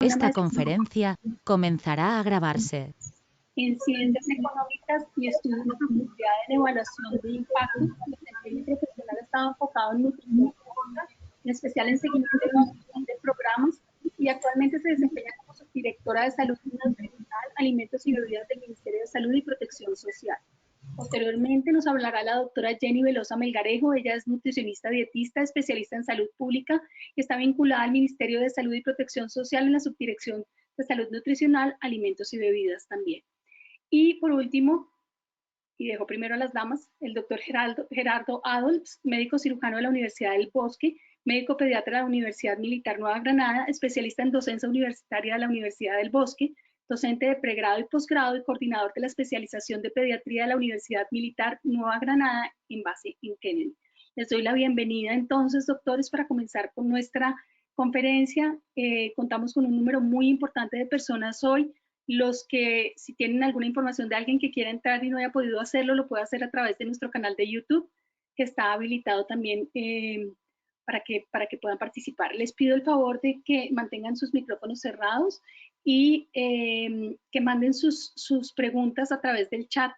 Esta conferencia comenzará a grabarse. En Ciencias Económicas y estudios de profundidad en evaluación de impacto. Mi desempeño profesional ha estado enfocado en nutrición, en especial en seguimiento de programas, y actualmente se desempeña como subdirectora de Salud Nutricional, Alimentos y Bebidas del Ministerio de Salud y Protección Social. Posteriormente nos hablará la doctora Jenny Velosa Melgarejo. Ella es nutricionista dietista, especialista en salud pública y está vinculada al Ministerio de Salud y Protección Social en la Subdirección de Salud Nutricional, Alimentos y Bebidas también. Y por último, y dejo primero a las damas, el doctor Gerardo Adolfs, médico cirujano de la Universidad del Bosque, médico pediatra de la Universidad Militar Nueva Granada, especialista en docencia universitaria de la Universidad del Bosque, docente de pregrado y posgrado y coordinador de la especialización de pediatría de la Universidad Militar Nueva Granada en base en Kennedy. Les doy la bienvenida entonces, doctores, para comenzar con nuestra conferencia. Contamos con un número muy importante de personas hoy. Los que, si tienen alguna información de alguien que quiera entrar y no haya podido hacerlo, lo puede hacer a través de nuestro canal de YouTube, que está habilitado también para que puedan participar. Les pido el favor de que mantengan sus micrófonos cerrados y que manden sus preguntas a través del chat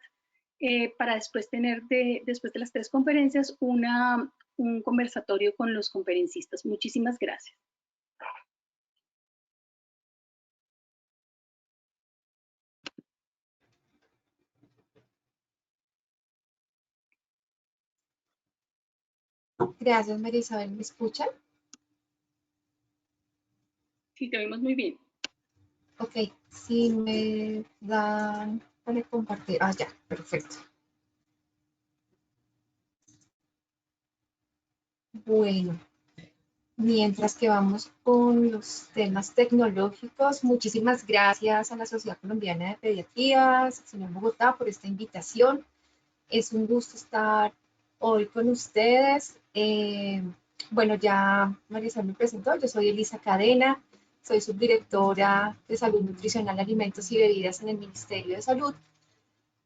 para después tener, después de las 3 conferencias, un conversatorio con los conferencistas. Muchísimas gracias. Gracias, María Isabel. ¿Me escuchan? Sí, te oímos muy bien. Ok, si me dan para compartir. Ah, ya, perfecto. Bueno, mientras que vamos con los temas tecnológicos, muchísimas gracias a la Sociedad Colombiana de Pediatría, sección Bogotá, por esta invitación. Es un gusto estar hoy con ustedes. Bueno, ya María Isabel me presentó, yo soy Elisa Cadena, soy subdirectora de Salud Nutricional, Alimentos y Bebidas en el Ministerio de Salud.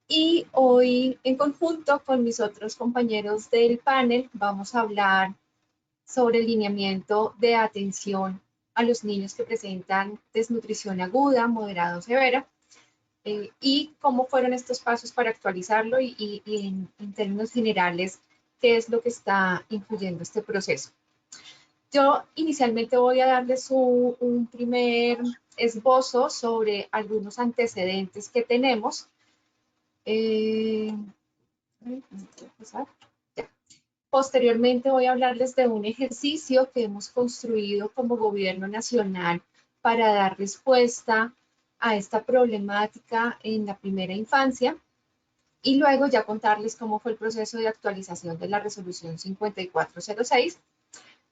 Y hoy, en conjunto con mis otros compañeros del panel, vamos a hablar sobre el lineamiento de atención a los niños que presentan desnutrición aguda, moderada o severa, y cómo fueron estos pasos para actualizarlo y en términos generales, qué es lo que está influyendo este proceso. Yo inicialmente voy a darles un primer esbozo sobre algunos antecedentes que tenemos. Posteriormente voy a hablarles de un ejercicio que hemos construido como Gobierno Nacional para dar respuesta a esta problemática en la primera infancia, y luego ya contarles cómo fue el proceso de actualización de la resolución 5406,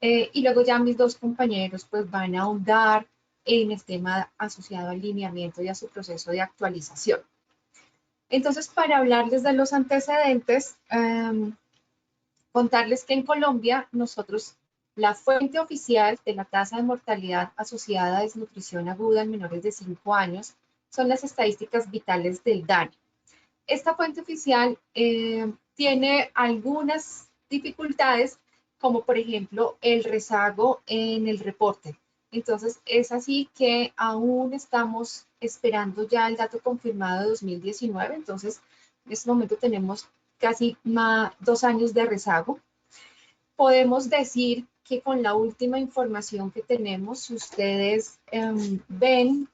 y luego ya mis dos compañeros pues van a ahondar en el tema asociado al lineamiento y a su proceso de actualización. Entonces, para hablarles de los antecedentes, contarles que en Colombia nosotros, la fuente oficial de la tasa de mortalidad asociada a desnutrición aguda en menores de 5 años son las estadísticas vitales del DANE. Esta fuente oficial tiene algunas dificultades, como por ejemplo el rezago en el reporte. Entonces es así que aún estamos esperando ya el dato confirmado de 2019, entonces en este momento tenemos casi 2 años de rezago. Podemos decir que con la última información que tenemos, ustedes ven,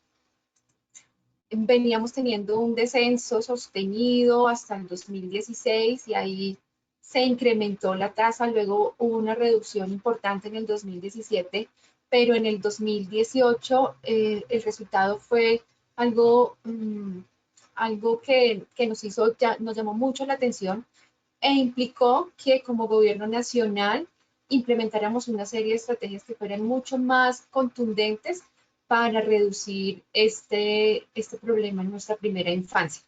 veníamos teniendo un descenso sostenido hasta el 2016 y ahí se incrementó la tasa, luego hubo una reducción importante en el 2017, pero en el 2018 el resultado fue algo que nos llamó mucho la atención e implicó que como gobierno nacional implementáramos una serie de estrategias que fueran mucho más contundentes para reducir este problema en nuestra primera infancia.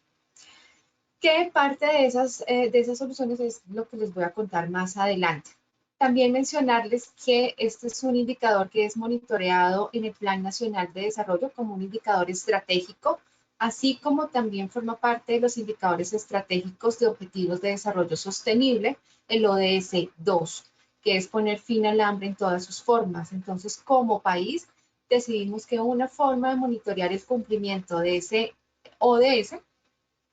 ¿Qué parte de esas soluciones es lo que les voy a contar más adelante? También mencionarles que este es un indicador que es monitoreado en el Plan Nacional de Desarrollo como un indicador estratégico, así como también forma parte de los indicadores estratégicos de Objetivos de Desarrollo Sostenible, el ODS 2, que es poner fin al hambre en todas sus formas. Entonces, como país, decidimos que una forma de monitorear el cumplimiento de ese ODS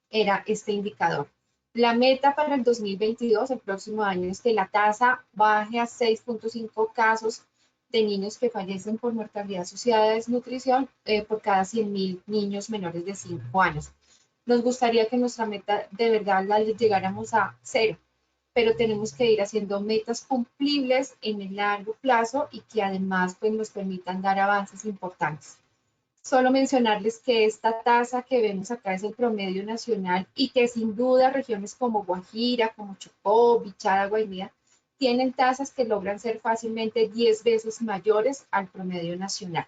era este indicador. La meta para el 2022, el próximo año, es que la tasa baje a 6.5 casos de niños que fallecen por mortalidad asociada a desnutrición por cada 100.000 niños menores de 5 años. Nos gustaría que nuestra meta de verdad la llegáramos a 0, pero tenemos que ir haciendo metas cumplibles en el largo plazo y que además pues, nos permitan dar avances importantes. Solo mencionarles que esta tasa que vemos acá es el promedio nacional y que sin duda regiones como Guajira, como Chocó, Bichada, Guainía, tienen tasas que logran ser fácilmente 10 veces mayores al promedio nacional.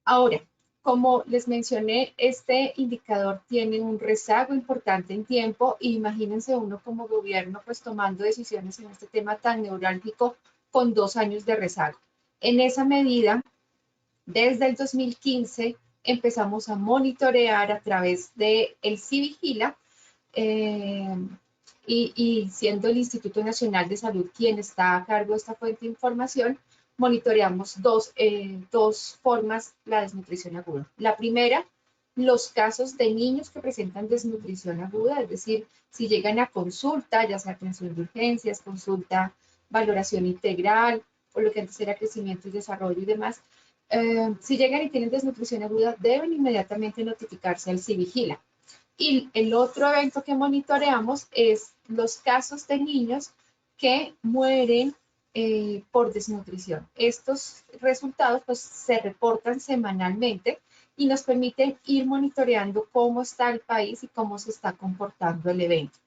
Ahora, como les mencioné, este indicador tiene un rezago importante en tiempo y imagínense uno como gobierno pues tomando decisiones en este tema tan neurálgico con 2 años de rezago. En esa medida, desde el 2015 empezamos a monitorear a través de el Civigila y siendo el Instituto Nacional de Salud quien está a cargo de esta fuente de información, monitoreamos dos formas la desnutrición aguda. La primera, los casos de niños que presentan desnutrición aguda, es decir, si llegan a consulta, ya sea atención de urgencias, consulta, valoración integral, o lo que antes era crecimiento y desarrollo y demás, si llegan y tienen desnutrición aguda, deben inmediatamente notificarse al Civigila. Y el otro evento que monitoreamos es los casos de niños que mueren por desnutrición. Estos resultados pues, se reportan semanalmente y nos permiten ir monitoreando cómo está el país y cómo se está comportando el evento.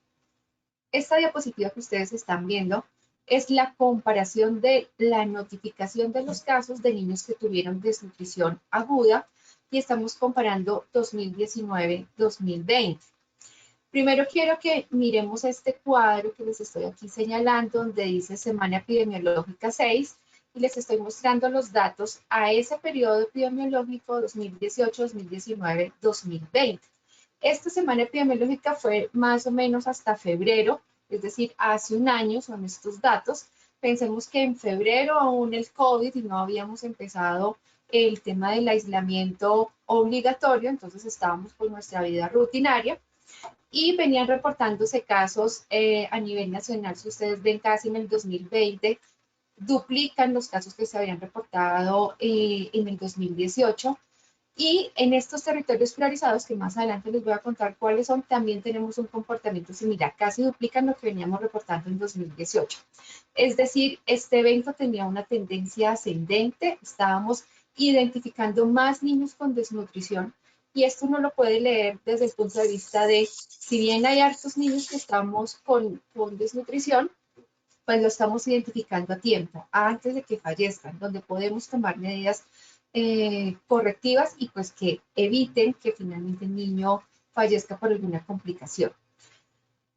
Esta diapositiva que ustedes están viendo es la comparación de la notificación de los casos de niños que tuvieron desnutrición aguda y estamos comparando 2019-2020. Primero quiero que miremos este cuadro que les estoy aquí señalando, donde dice Semana Epidemiológica 6, y les estoy mostrando los datos a ese periodo epidemiológico 2018, 2019, 2020. Esta semana epidemiológica fue más o menos hasta febrero, es decir, hace un año son estos datos. Pensemos que en febrero aún el COVID y no habíamos empezado el tema del aislamiento obligatorio, entonces estábamos por nuestra vida rutinaria y venían reportándose casos a nivel nacional. Si ustedes ven casi en el 2020, duplican los casos que se habían reportado en el 2018. Y en estos territorios priorizados, que más adelante les voy a contar cuáles son, también tenemos un comportamiento similar, casi duplican lo que veníamos reportando en 2018. Es decir, este evento tenía una tendencia ascendente, estábamos identificando más niños con desnutrición y esto uno lo puede leer desde el punto de vista de, si bien hay hartos niños que estamos con desnutrición, pues lo estamos identificando a tiempo, antes de que fallezcan, donde podemos tomar medidas correctivas y pues que eviten que finalmente el niño fallezca por alguna complicación.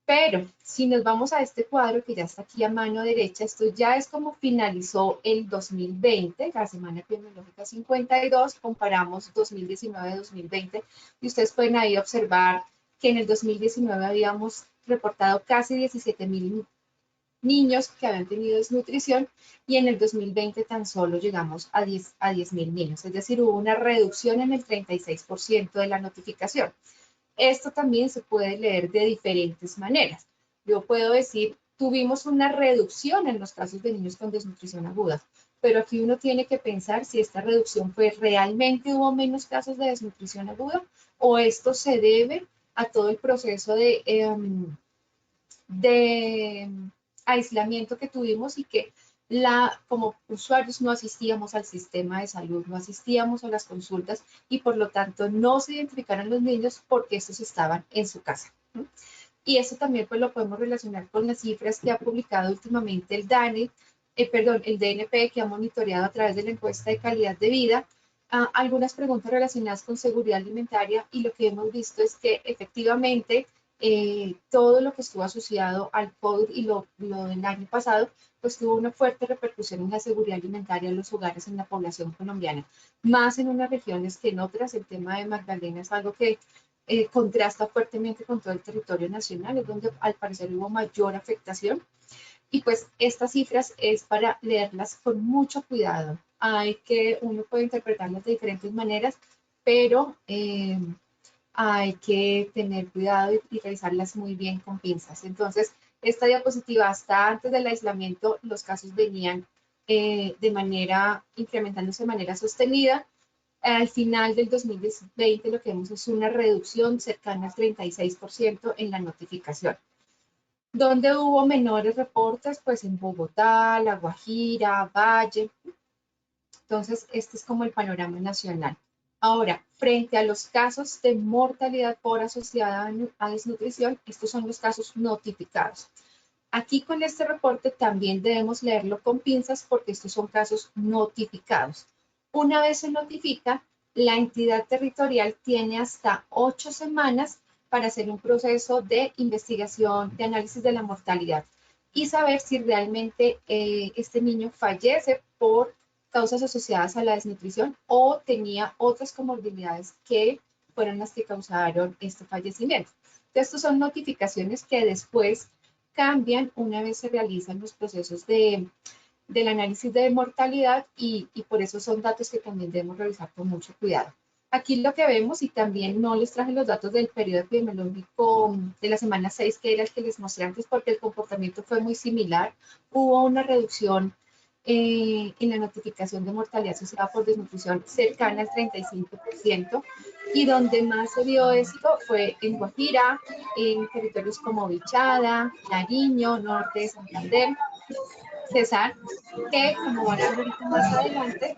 Pero si nos vamos a este cuadro que ya está aquí a mano derecha, esto ya es como finalizó el 2020, la semana epidemiológica 52, comparamos 2019-2020 y ustedes pueden ahí observar que en el 2019 habíamos reportado casi 17.000 niños que habían tenido desnutrición y en el 2020 tan solo llegamos a 10.000 niños, es decir, hubo una reducción en el 36% de la notificación. Esto también se puede leer de diferentes maneras. Yo puedo decir, tuvimos una reducción en los casos de niños con desnutrición aguda, pero aquí uno tiene que pensar si esta reducción fue realmente hubo menos casos de desnutrición aguda o esto se debe a todo el proceso de aislamiento que tuvimos y que como usuarios no asistíamos al sistema de salud, no asistíamos a las consultas y por lo tanto no se identificaron los niños porque estos estaban en su casa. Y eso también pues lo podemos relacionar con las cifras que ha publicado últimamente el DNP, que ha monitoreado a través de la encuesta de calidad de vida algunas preguntas relacionadas con seguridad alimentaria y lo que hemos visto es que efectivamente todo lo que estuvo asociado al COVID y lo del año pasado, pues tuvo una fuerte repercusión en la seguridad alimentaria en los hogares en la población colombiana, más en unas regiones que en otras. El tema de Magdalena es algo que contrasta fuertemente con todo el territorio nacional, es donde al parecer hubo mayor afectación. Y pues estas cifras es para leerlas con mucho cuidado. uno puede interpretarlas de diferentes maneras, pero hay que tener cuidado y revisarlas muy bien con pinzas. Entonces, esta diapositiva, hasta antes del aislamiento, los casos venían incrementándose de manera sostenida. Al final del 2020 lo que vemos es una reducción cercana al 36% en la notificación. ¿Dónde hubo menores reportes? Pues en Bogotá, La Guajira, Valle. Entonces, este es como el panorama nacional. Ahora, frente a los casos de mortalidad por asociada a desnutrición, estos son los casos notificados. Aquí con este reporte también debemos leerlo con pinzas porque estos son casos notificados. Una vez se notifica, la entidad territorial tiene hasta 8 semanas para hacer un proceso de investigación, de análisis de la mortalidad y saber si realmente este niño fallece por causas asociadas a la desnutrición o tenía otras comorbilidades que fueron las que causaron este fallecimiento. Estos son notificaciones que después cambian una vez se realizan los procesos del análisis de mortalidad y por eso son datos que también debemos revisar con mucho cuidado. Aquí lo que vemos, y también no les traje los datos del periodo epidemiológico de la semana 6, que era el que les mostré antes, porque el comportamiento fue muy similar. Hubo una reducción en la notificación de mortalidad asociada por desnutrición cercana al 35%, y donde más se vio esto fue en Guajira, en territorios como Vichada, Nariño, norte de Santander. César, que como van a ver ahorita más adelante,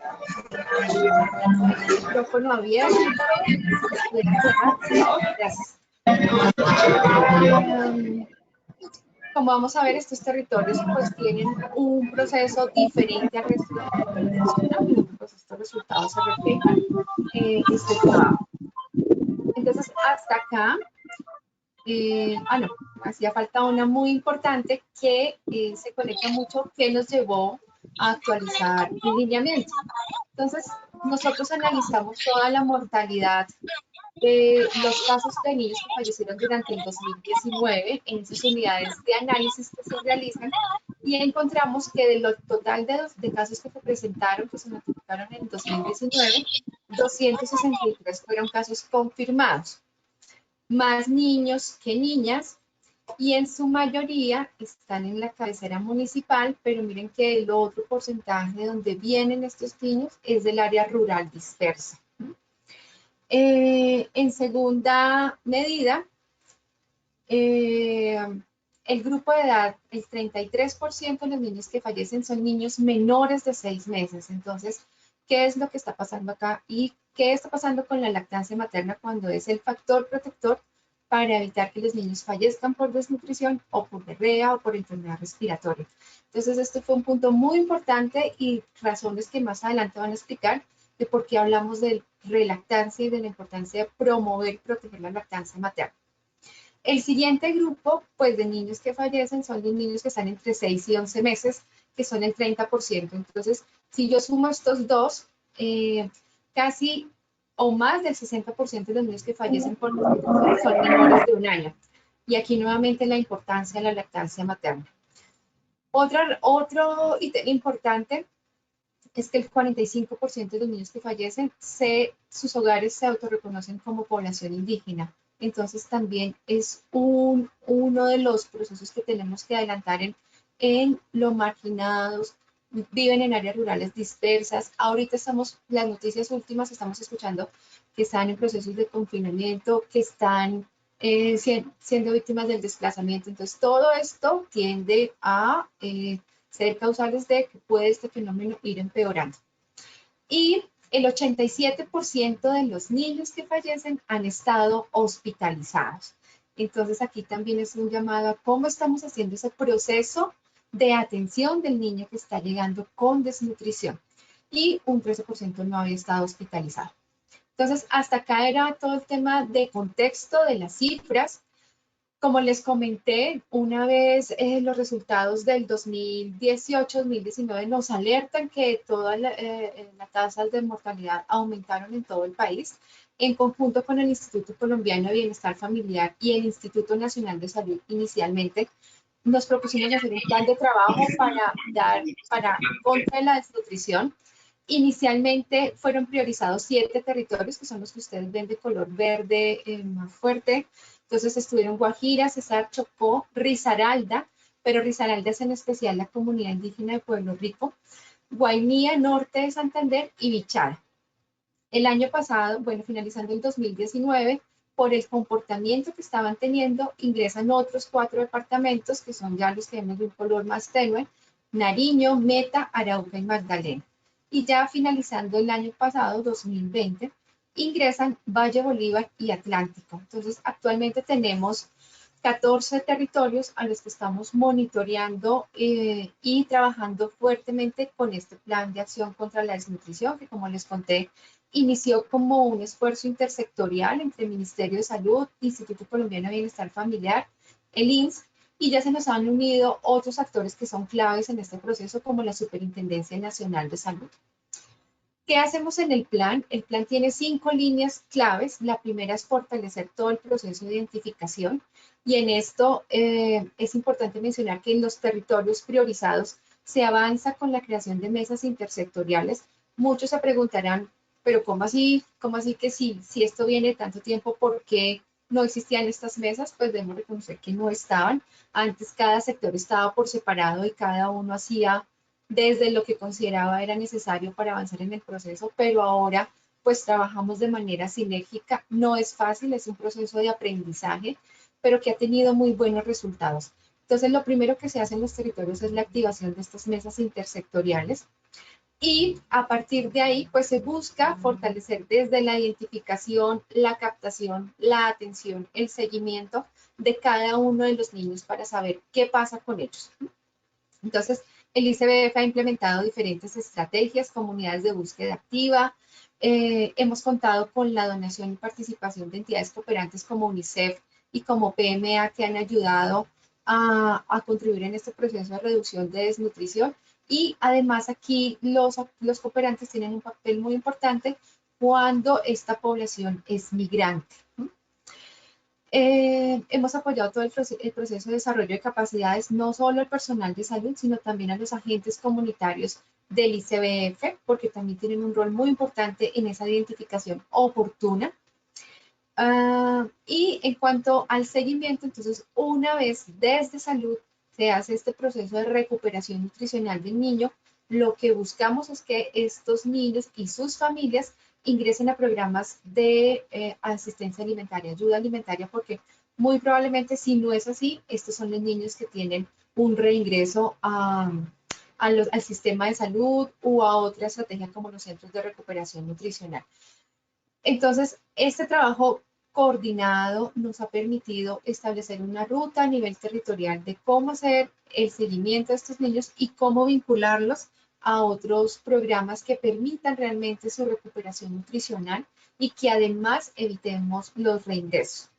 el micrófono abierto, gracias. Como vamos a ver, estos territorios pues tienen un proceso diferente al resto del territorio nacional, y pues estos resultados se reflejan en este trabajo. Entonces, hasta acá, no, hacía falta una muy importante que se conecta mucho, que nos llevó a actualizar el lineamiento. Entonces, nosotros analizamos toda la mortalidad de los casos de niños que fallecieron durante el 2019 en esas unidades de análisis que se realizan, y encontramos que de lo total de casos que se presentaron, que se notificaron en 2019, 263 fueron casos confirmados, más niños que niñas, y en su mayoría están en la cabecera municipal, pero miren que el otro porcentaje donde vienen estos niños es del área rural dispersa. En segunda medida, el grupo de edad, el 33% de los niños que fallecen son niños menores de 6 meses. Entonces, ¿qué es lo que está pasando acá? ¿Y qué está pasando con la lactancia materna cuando es el factor protector para evitar que los niños fallezcan por desnutrición o por diarrea o por enfermedad respiratoria? Entonces, esto fue un punto muy importante y razones que más adelante van a explicar de por qué hablamos de relactancia y de la importancia de promover y proteger la lactancia materna. El siguiente grupo, pues, de niños que fallecen son los niños que están entre 6 y 11 meses, que son el 30%. Entonces, si yo sumo estos dos, casi o más del 60% de los niños que fallecen por desnutrición son menores de 1 año. Y aquí nuevamente la importancia de la lactancia materna. Otro ítem importante es que el 45% de los niños que fallecen, sus hogares se autorreconocen como población indígena. Entonces también es uno de los procesos que tenemos que adelantar en lo marginados, viven en áreas rurales dispersas. Ahorita las noticias últimas estamos escuchando que están en procesos de confinamiento, que están siendo víctimas del desplazamiento. Entonces todo esto tiende a ser causales de que puede este fenómeno ir empeorando. Y el 87% de los niños que fallecen han estado hospitalizados. Entonces aquí también es un llamado a cómo estamos haciendo ese proceso de atención del niño que está llegando con desnutrición. Y un 13% no había estado hospitalizado. Entonces hasta acá era todo el tema de contexto de las cifras. Como les comenté, una vez los resultados del 2018-2019 nos alertan que todas las tasas de mortalidad aumentaron en todo el país. En conjunto con el Instituto Colombiano de Bienestar Familiar y el Instituto Nacional de Salud, inicialmente nos propusimos hacer un plan de trabajo para contra la desnutrición. Inicialmente fueron priorizados 7 territorios, que son los que ustedes ven de color verde más fuerte. Entonces estuvieron Guajira, Cesar, Chocó, Risaralda, pero Risaralda es en especial la comunidad indígena de Pueblo Rico, Guainía, norte de Santander y Bichada. El año pasado, bueno, finalizando el 2019, por el comportamiento que estaban teniendo, ingresan otros 4 departamentos, que son ya los que vemos de un color más tenue, Nariño, Meta, Arauca y Magdalena. Y ya finalizando el año pasado, 2020, ingresan Valle Bolívar y Atlántico. Entonces, actualmente tenemos 14 territorios a los que estamos monitoreando y trabajando fuertemente con este plan de acción contra la desnutrición, que como les conté, inició como un esfuerzo intersectorial entre el Ministerio de Salud, Instituto Colombiano de Bienestar Familiar, el INS, y ya se nos han unido otros actores que son claves en este proceso, como la Superintendencia Nacional de Salud. ¿Qué hacemos en el plan? El plan tiene 5 líneas claves. La primera es fortalecer todo el proceso de identificación, y en esto es importante mencionar que en los territorios priorizados se avanza con la creación de mesas intersectoriales. Muchos se preguntarán, pero ¿cómo así? ¿Cómo así que si esto viene de tanto tiempo, por qué no existían estas mesas? Pues debemos reconocer que no estaban. Antes cada sector estaba por separado y cada uno hacía desde lo que consideraba era necesario para avanzar en el proceso, pero ahora pues trabajamos de manera sinérgica. No es fácil, es un proceso de aprendizaje, pero que ha tenido muy buenos resultados. Entonces, lo primero que se hace en los territorios es la activación de estas mesas intersectoriales, y a partir de ahí pues se busca fortalecer desde la identificación, la captación, la atención, el seguimiento de cada uno de los niños para saber qué pasa con ellos. Entonces, el ICBF ha implementado diferentes estrategias, comunidades de búsqueda activa. Hemos contado con la donación y participación de entidades cooperantes como UNICEF y como PMA, que han ayudado a contribuir en este proceso de reducción de desnutrición. Y además aquí los cooperantes tienen un papel muy importante cuando esta población es migrante. Hemos apoyado todo el proceso de desarrollo de capacidades, no solo al personal de salud, sino también a los agentes comunitarios del ICBF, porque también tienen un rol muy importante en esa identificación oportuna. Y en cuanto al seguimiento, entonces, una vez desde salud se hace este proceso de recuperación nutricional del niño, lo que buscamos es que estos niños y sus familias ingresen a programas de asistencia alimentaria, ayuda alimentaria, porque muy probablemente si no es así, estos son los niños que tienen un reingreso al sistema de salud o a otra estrategia como los centros de recuperación nutricional. Entonces, este trabajo coordinado nos ha permitido establecer una ruta a nivel territorial de cómo hacer el seguimiento de estos niños y cómo vincularlos a otros programas que permitan realmente su recuperación nutricional y que además evitemos los reingresos.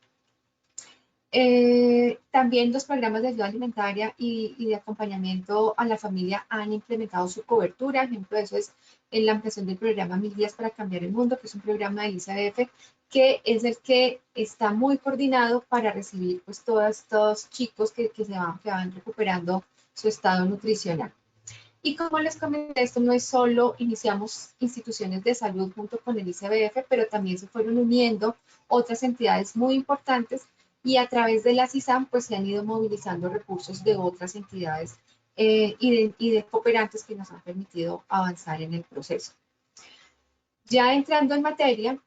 También los programas de ayuda alimentaria y de acompañamiento a la familia han implementado su cobertura. Ejemplo de eso es la ampliación del programa 1000 días para cambiar el mundo, que es un programa del ICBF, que es el que está muy coordinado para recibir pues todos estos chicos que van recuperando su estado nutricional. Y como les comenté, esto no es solo iniciamos instituciones de salud junto con el ICBF, pero también se fueron uniendo otras entidades muy importantes, y a través de la CISAM pues se han ido movilizando recursos de otras entidades y de cooperantes que nos han permitido avanzar en el proceso. Ya entrando en materia,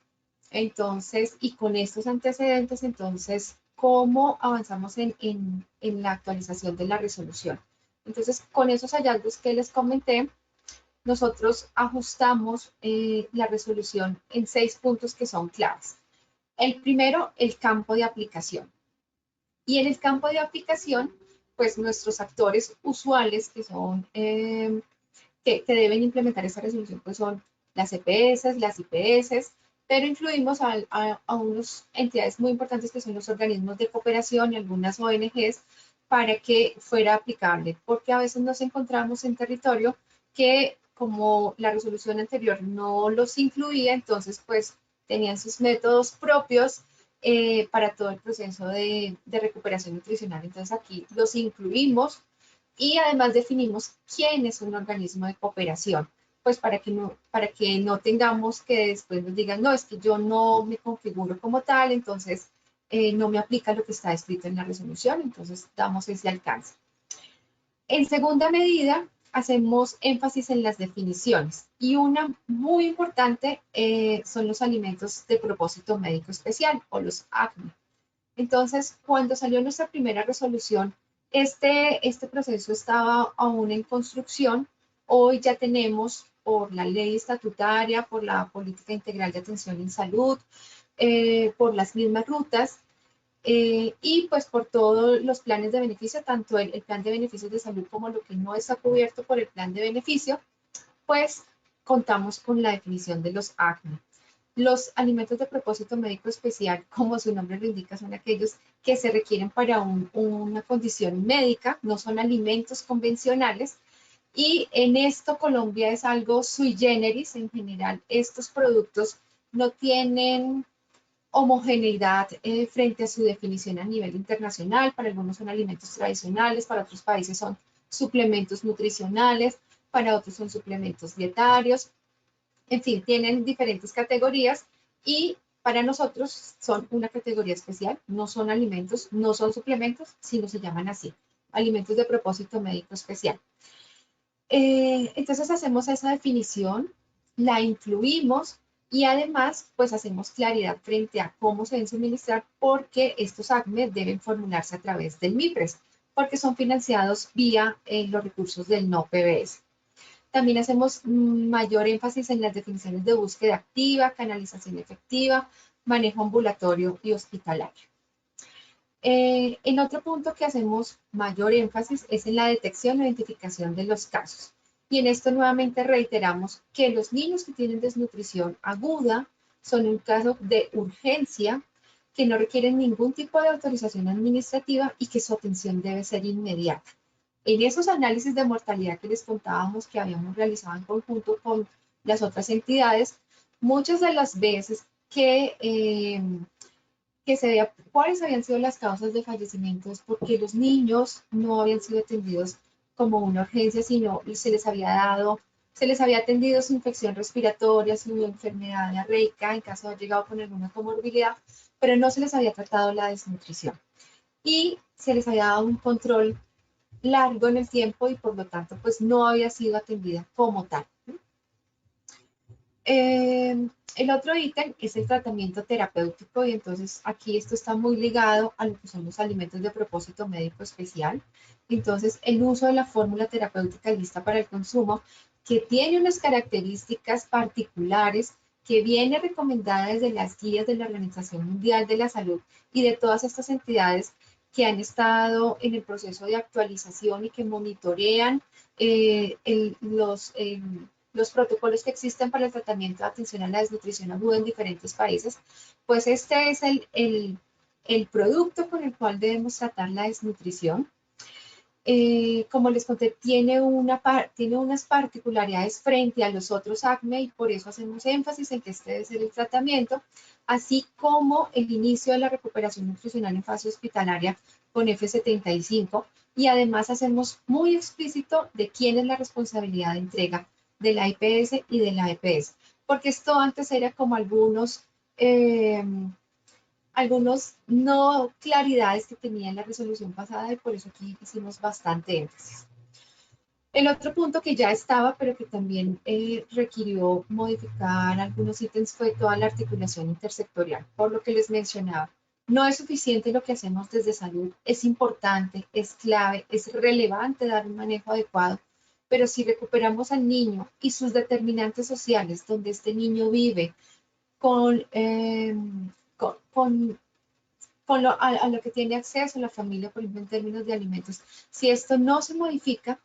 entonces, y con estos antecedentes, entonces, ¿cómo avanzamos en la actualización de la resolución? Entonces, con esos hallazgos que les comenté, nosotros ajustamos la resolución en 6 puntos que son claves. El primero, el campo de aplicación. Y en el campo de aplicación, pues nuestros actores usuales que son, que deben implementar esta resolución, pues son las EPS, las IPS, pero incluimos a unas entidades muy importantes que son los organismos de cooperación y algunas ONGs para que fuera aplicable, porque a veces nos encontramos en territorio que como la resolución anterior no los incluía, entonces pues tenían sus métodos propios para todo el proceso de recuperación nutricional. Entonces aquí los incluimos y además definimos quién es un organismo de cooperación. pues para que no tengamos que después nos digan, no, es que yo no me configuro como tal, entonces no me aplica lo que está escrito en la resolución, entonces damos ese alcance. En segunda medida, hacemos énfasis en las definiciones y una muy importante son los alimentos de propósito médico especial o los ACME. Entonces, cuando salió nuestra primera resolución, este proceso estaba aún en construcción. Hoy ya tenemos por la ley estatutaria, por la política integral de atención en salud, por las mismas rutas, y pues por todos los planes de beneficio, tanto el plan de beneficios de salud como lo que no está cubierto por el plan de beneficio, pues contamos con la definición de los ACME. Los alimentos de propósito médico especial, como su nombre lo indica, son aquellos que se requieren para una condición médica, no son alimentos convencionales. Y en esto Colombia es algo sui generis. En general, estos productos no tienen homogeneidad frente a su definición a nivel internacional. Para algunos son alimentos tradicionales, para otros países son suplementos nutricionales, para otros son suplementos dietarios. En fin, tienen diferentes categorías y para nosotros son una categoría especial. No son alimentos, no son suplementos, sino se llaman así, alimentos de propósito médico especial. Entonces hacemos esa definición, la incluimos y además pues hacemos claridad frente a cómo se deben suministrar, porque estos ACME deben formularse a través del MIPRES, porque son financiados vía los recursos del no PBS. También hacemos mayor énfasis en las definiciones de búsqueda activa, canalización efectiva, manejo ambulatorio y hospitalario. En otro punto que hacemos mayor énfasis es en la detección e identificación de los casos. Y en esto nuevamente reiteramos que los niños que tienen desnutrición aguda son un caso de urgencia, que no requieren ningún tipo de autorización administrativa y que su atención debe ser inmediata. En esos análisis de mortalidad que les contábamos que habíamos realizado en conjunto con las otras entidades, muchas de las veces que se veía cuáles habían sido las causas de fallecimientos, porque los niños no habían sido atendidos como una urgencia, sino se les había atendido su infección respiratoria, su enfermedad diarreica, en caso de haber llegado con alguna comorbilidad, pero no se les había tratado la desnutrición. Y se les había dado un control largo en el tiempo y por lo tanto pues no había sido atendida como tal. El otro ítem es el tratamiento terapéutico, y entonces aquí esto está muy ligado a lo que son los alimentos de propósito médico especial. Entonces el uso de la fórmula terapéutica lista para el consumo, que tiene unas características particulares, que viene recomendada desde las guías de la Organización Mundial de la Salud y de todas estas entidades que han estado en el proceso de actualización y que monitorean los protocolos que existen para el tratamiento de atención a la desnutrición aguda en diferentes países. Pues este es el producto con el cual debemos tratar la desnutrición. Como les conté, tiene unas particularidades frente a los otros ACME, y por eso hacemos énfasis en que este debe ser el tratamiento, así como el inicio de la recuperación nutricional en fase hospitalaria con F75, y además hacemos muy explícito de quién es la responsabilidad de entrega de la IPS y de la EPS, porque esto antes era como algunos no claridades que tenía en la resolución pasada, y por eso aquí hicimos bastante énfasis. El otro punto que ya estaba, pero que también requirió modificar algunos ítems, fue toda la articulación intersectorial, por lo que les mencionaba. No es suficiente lo que hacemos desde salud, es importante, es clave, es relevante dar un manejo adecuado, pero si recuperamos al niño y sus determinantes sociales, donde este niño vive, a lo que tiene acceso la familia, por ejemplo, en términos de alimentos, si esto no se modifica,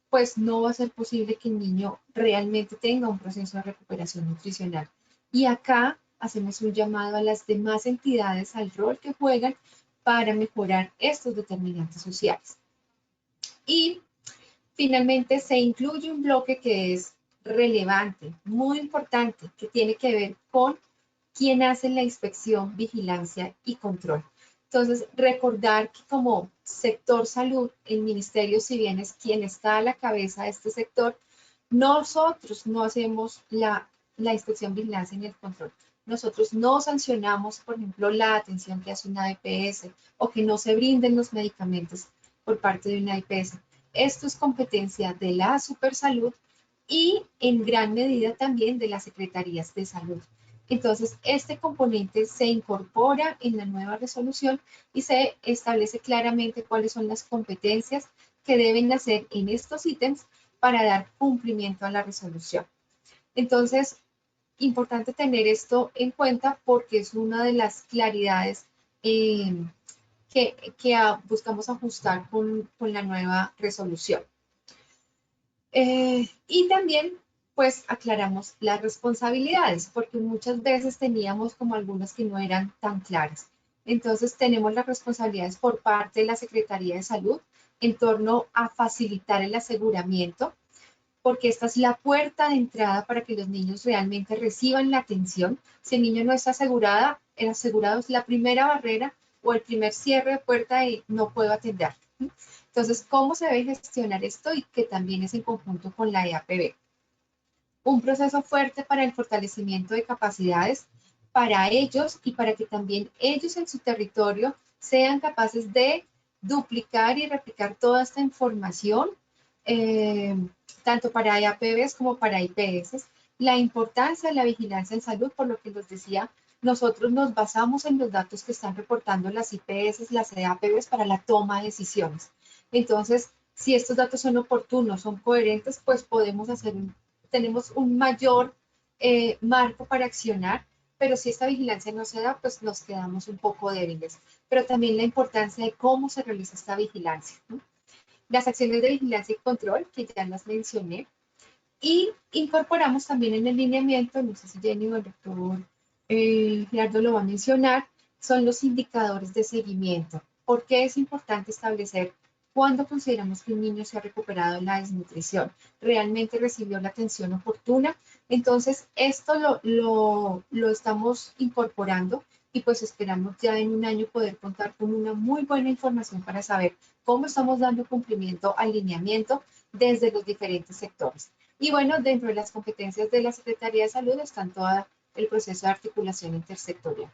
pues no va a ser posible que el niño realmente tenga un proceso de recuperación nutricional. Y acá hacemos un llamado a las demás entidades al rol que juegan para mejorar estos determinantes sociales. Y finalmente se incluye un bloque que es relevante, muy importante, que tiene que ver con quién hace la inspección, vigilancia y control. Entonces, recordar que como sector salud, el ministerio, si bien es quien está a la cabeza de este sector, Nosotros no hacemos la inspección, vigilancia ni el control. Nosotros no sancionamos, por ejemplo, la atención que hace una EPS o que no se brinden los medicamentos por parte de una EPS. Esto es competencia de la Supersalud y en gran medida también de las secretarías de salud. Entonces, este componente se incorpora en la nueva resolución y se establece claramente cuáles son las competencias que deben hacer en estos ítems para dar cumplimiento a la resolución. Entonces, importante tener esto en cuenta porque es una de las claridades que buscamos ajustar con la nueva resolución. Y también, pues, aclaramos las responsabilidades, porque muchas veces teníamos como algunas que no eran tan claras. Entonces, tenemos las responsabilidades por parte de la Secretaría de Salud en torno a facilitar el aseguramiento, porque esta es la puerta de entrada para que los niños realmente reciban la atención. Si el niño no está asegurado es la primera barrera o el primer cierre de puerta y no puedo atender. Entonces, ¿cómo se debe gestionar esto? Y que también es en conjunto con la EAPB. Un proceso fuerte para el fortalecimiento de capacidades para ellos y para que también ellos en su territorio sean capaces de duplicar y replicar toda esta información, tanto para EAPBs como para IPS. La importancia de la vigilancia en salud, por lo que les decía, nosotros nos basamos en los datos que están reportando las IPS, las EAPBs para la toma de decisiones. Entonces, si estos datos son oportunos, son coherentes, pues tenemos un mayor marco para accionar, pero si esta vigilancia no se da, pues nos quedamos un poco débiles. Pero también la importancia de cómo se realiza esta vigilancia, ¿no? Las acciones de vigilancia y control, que ya las mencioné, y incorporamos también en el lineamiento, no sé si Jenny o el doctor Gerardo lo va a mencionar, son los indicadores de seguimiento. ¿Por qué es importante establecer cuándo consideramos que un niño se ha recuperado de la desnutrición? ¿Realmente recibió la atención oportuna? Entonces, esto lo estamos incorporando y pues esperamos ya en un año poder contar con una muy buena información para saber cómo estamos dando cumplimiento al lineamiento desde los diferentes sectores. Y bueno, dentro de las competencias de la Secretaría de Salud están todo el proceso de articulación intersectorial.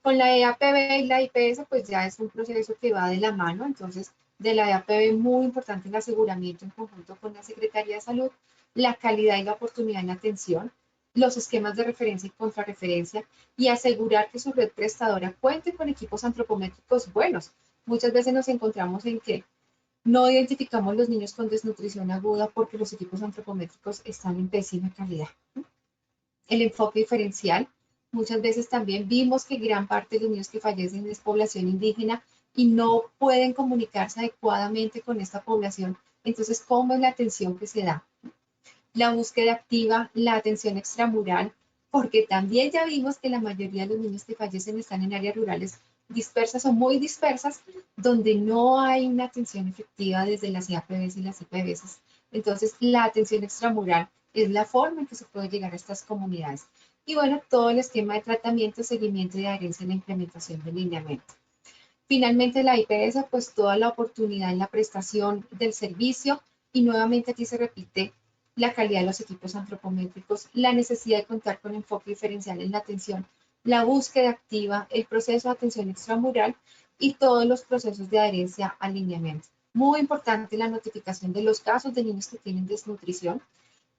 Con la EAPB y la IPS, pues ya es un proceso que va de la mano. Entonces, de la EAPB muy importante el aseguramiento en conjunto con la Secretaría de Salud, la calidad y la oportunidad en la atención, los esquemas de referencia y contrarreferencia y asegurar que su red prestadora cuente con equipos antropométricos buenos. Muchas veces nos encontramos en que no identificamos los niños con desnutrición aguda porque los equipos antropométricos están en pésima calidad. El enfoque diferencial. Muchas veces también vimos que gran parte de los niños que fallecen es población indígena y no pueden comunicarse adecuadamente con esta población. Entonces, ¿cómo es la atención que se da? La búsqueda activa, la atención extramural, porque también ya vimos que la mayoría de los niños que fallecen están en áreas rurales dispersas o muy dispersas, donde no hay una atención efectiva desde las IAPBs y las IPBs. Entonces, la atención extramural es la forma en que se puede llegar a estas comunidades. Y bueno, todo el esquema de tratamiento, seguimiento y adherencia en la implementación del lineamiento. Finalmente, la IPS, pues toda la oportunidad en la prestación del servicio y nuevamente aquí se repite la calidad de los equipos antropométricos, la necesidad de contar con enfoque diferencial en la atención, la búsqueda activa, el proceso de atención extramural y todos los procesos de adherencia al lineamiento. Muy importante la notificación de los casos de niños que tienen desnutrición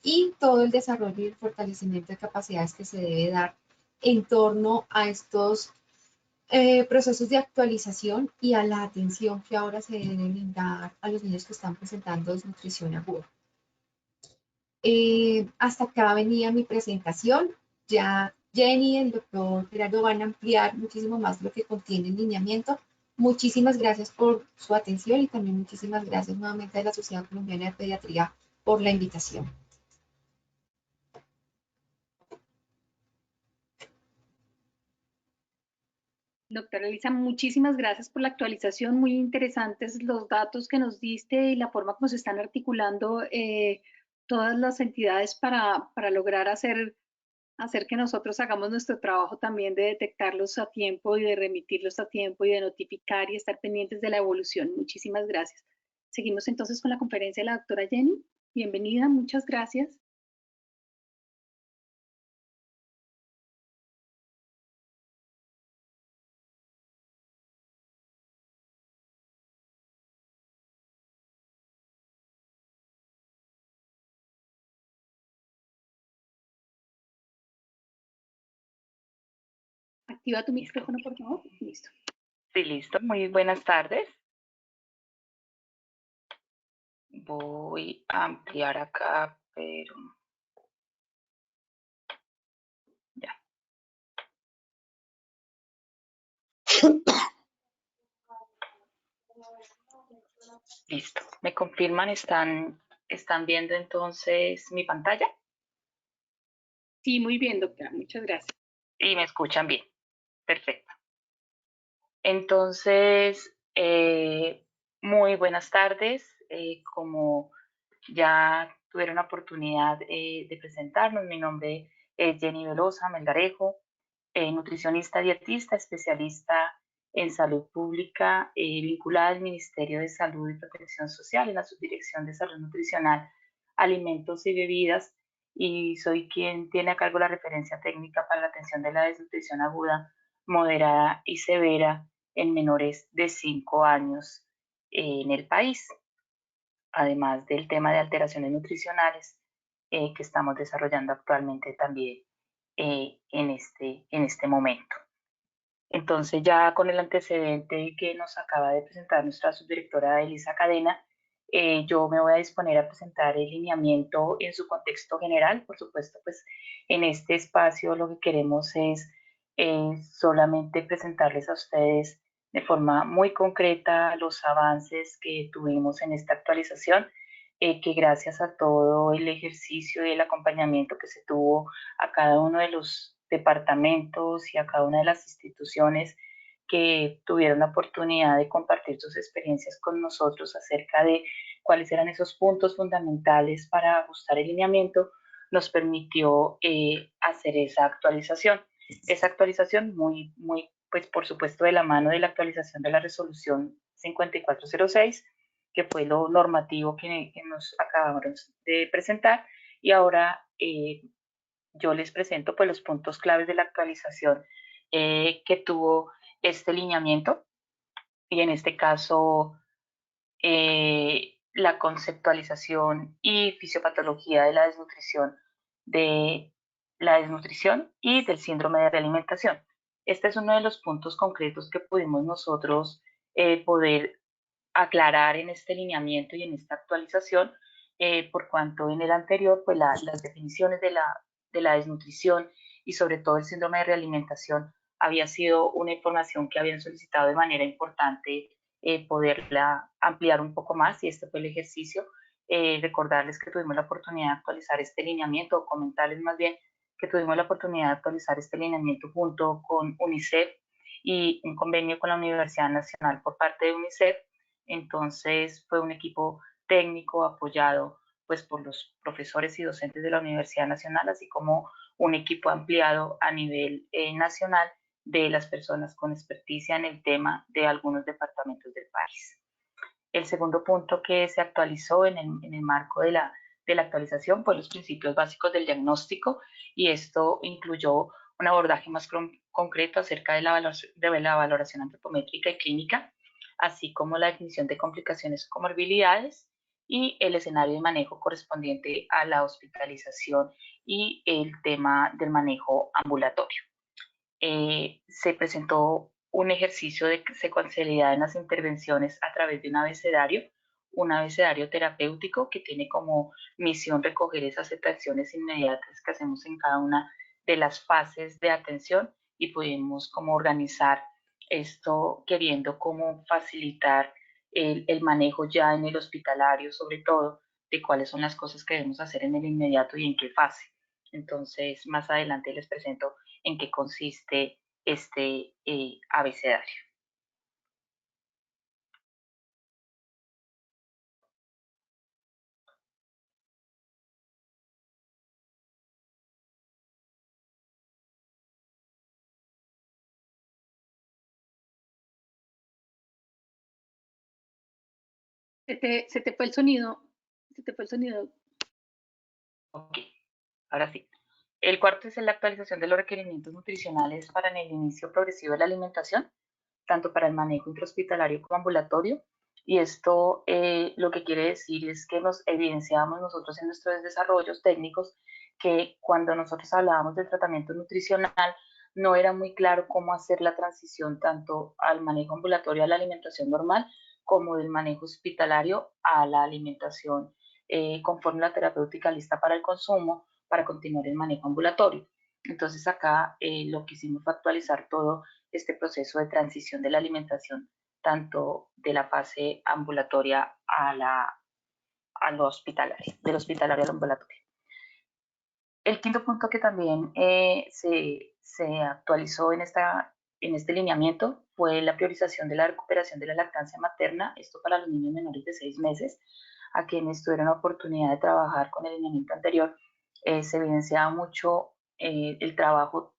y todo el desarrollo y el fortalecimiento de capacidades que se debe dar en torno a estos procesos de actualización y a la atención que ahora se deben dar a los niños que están presentando desnutrición aguda. Hasta acá venía mi presentación. Ya Jenny y el doctor Gerardo van a ampliar muchísimo más lo que contiene el lineamiento. Muchísimas gracias por su atención y también muchísimas gracias nuevamente a la Sociedad Colombiana de Pediatría por la invitación. Doctora Elisa, muchísimas gracias por la actualización, muy interesantes los datos que nos diste y la forma como se están articulando todas las entidades para lograr hacer que nosotros hagamos nuestro trabajo también de detectarlos a tiempo y de remitirlos a tiempo y de notificar y estar pendientes de la evolución. Muchísimas gracias. Seguimos entonces con la conferencia de la doctora Jenny. Bienvenida, muchas gracias. Activa tu micrófono, por favor. Listo. Sí, listo. Muy buenas tardes. Voy a ampliar acá, pero ya. Listo. ¿Me confirman? ¿Están viendo entonces mi pantalla? Sí, muy bien, doctora. Muchas gracias. Y me escuchan bien. Perfecto. Entonces, muy buenas tardes. Como ya tuvieron la oportunidad de presentarnos, mi nombre es Jenny Velosa Melgarejo, nutricionista dietista, especialista en salud pública, vinculada al Ministerio de Salud y Protección Social en la Subdirección de Salud Nutricional, Alimentos y Bebidas, y soy quien tiene a cargo la referencia técnica para la atención de la desnutrición aguda, moderada y severa en menores de 5 años en el país, además del tema de alteraciones nutricionales que estamos desarrollando actualmente también en este momento. Entonces, ya con el antecedente que nos acaba de presentar nuestra subdirectora Elisa Cadena, yo me voy a disponer a presentar el lineamiento en su contexto general. Por supuesto, pues en este espacio lo que queremos es solamente presentarles a ustedes de forma muy concreta los avances que tuvimos en esta actualización, que gracias a todo el ejercicio y el acompañamiento que se tuvo a cada uno de los departamentos y a cada una de las instituciones que tuvieron la oportunidad de compartir sus experiencias con nosotros acerca de cuáles eran esos puntos fundamentales para ajustar el lineamiento, nos permitió hacer esa actualización. Esa actualización pues por supuesto de la mano de la actualización de la resolución 5406, que fue lo normativo que nos acabamos de presentar, y ahora yo les presento pues los puntos claves de la actualización que tuvo este lineamiento, y en este caso la conceptualización y fisiopatología de la desnutrición y del síndrome de realimentación. Este es uno de los puntos concretos que pudimos nosotros poder aclarar en este lineamiento y en esta actualización, por cuanto en el anterior, pues las definiciones de la desnutrición y sobre todo el síndrome de realimentación había sido una información que habían solicitado de manera importante poderla ampliar un poco más, y este fue el ejercicio. Recordarles que tuvimos la oportunidad de actualizar este lineamiento, o comentarles más bien que tuvimos la oportunidad de actualizar este lineamiento junto con UNICEF y un convenio con la Universidad Nacional por parte de UNICEF. Entonces fue un equipo técnico apoyado pues por los profesores y docentes de la Universidad Nacional, así como un equipo ampliado a nivel nacional de las personas con experticia en el tema de algunos departamentos del país. El segundo punto que se actualizó en el marco de la actualización fue los principios básicos del diagnóstico, y esto incluyó un abordaje más concreto acerca de la valoración antropométrica y clínica, así como la definición de complicaciones o comorbilidades y el escenario de manejo correspondiente a la hospitalización y el tema del manejo ambulatorio. Se presentó un ejercicio de secuencialidad en las intervenciones a través de un abecedario terapéutico que tiene como misión recoger esas atenciones inmediatas que hacemos en cada una de las fases de atención, y pudimos como organizar esto queriendo como facilitar el manejo ya en el hospitalario, sobre todo de cuáles son las cosas que debemos hacer en el inmediato y en qué fase. Entonces, más adelante les presento en qué consiste este abecedario. Se te fue el sonido. Se te fue el sonido, Ok, ahora sí. El cuarto es la actualización de los requerimientos nutricionales para el inicio progresivo de la alimentación, tanto para el manejo intrahospitalario como ambulatorio. Y esto lo que quiere decir es que nos evidenciamos nosotros en nuestros desarrollos técnicos que cuando nosotros hablábamos del tratamiento nutricional no era muy claro cómo hacer la transición tanto al manejo ambulatorio a la alimentación normal como del manejo hospitalario a la alimentación con fórmula terapéutica lista para el consumo para continuar el manejo ambulatorio. Entonces acá lo que hicimos fue actualizar todo este proceso de transición de la alimentación, tanto de la fase ambulatoria a lo hospitalario, del hospitalario al ambulatorio. El quinto punto que también se actualizó en este lineamiento fue la priorización de la recuperación de la lactancia materna, esto para los niños menores de 6 meses, a quienes tuvieron la oportunidad de trabajar con el lineamiento anterior. Se evidenciaba mucho el trabajo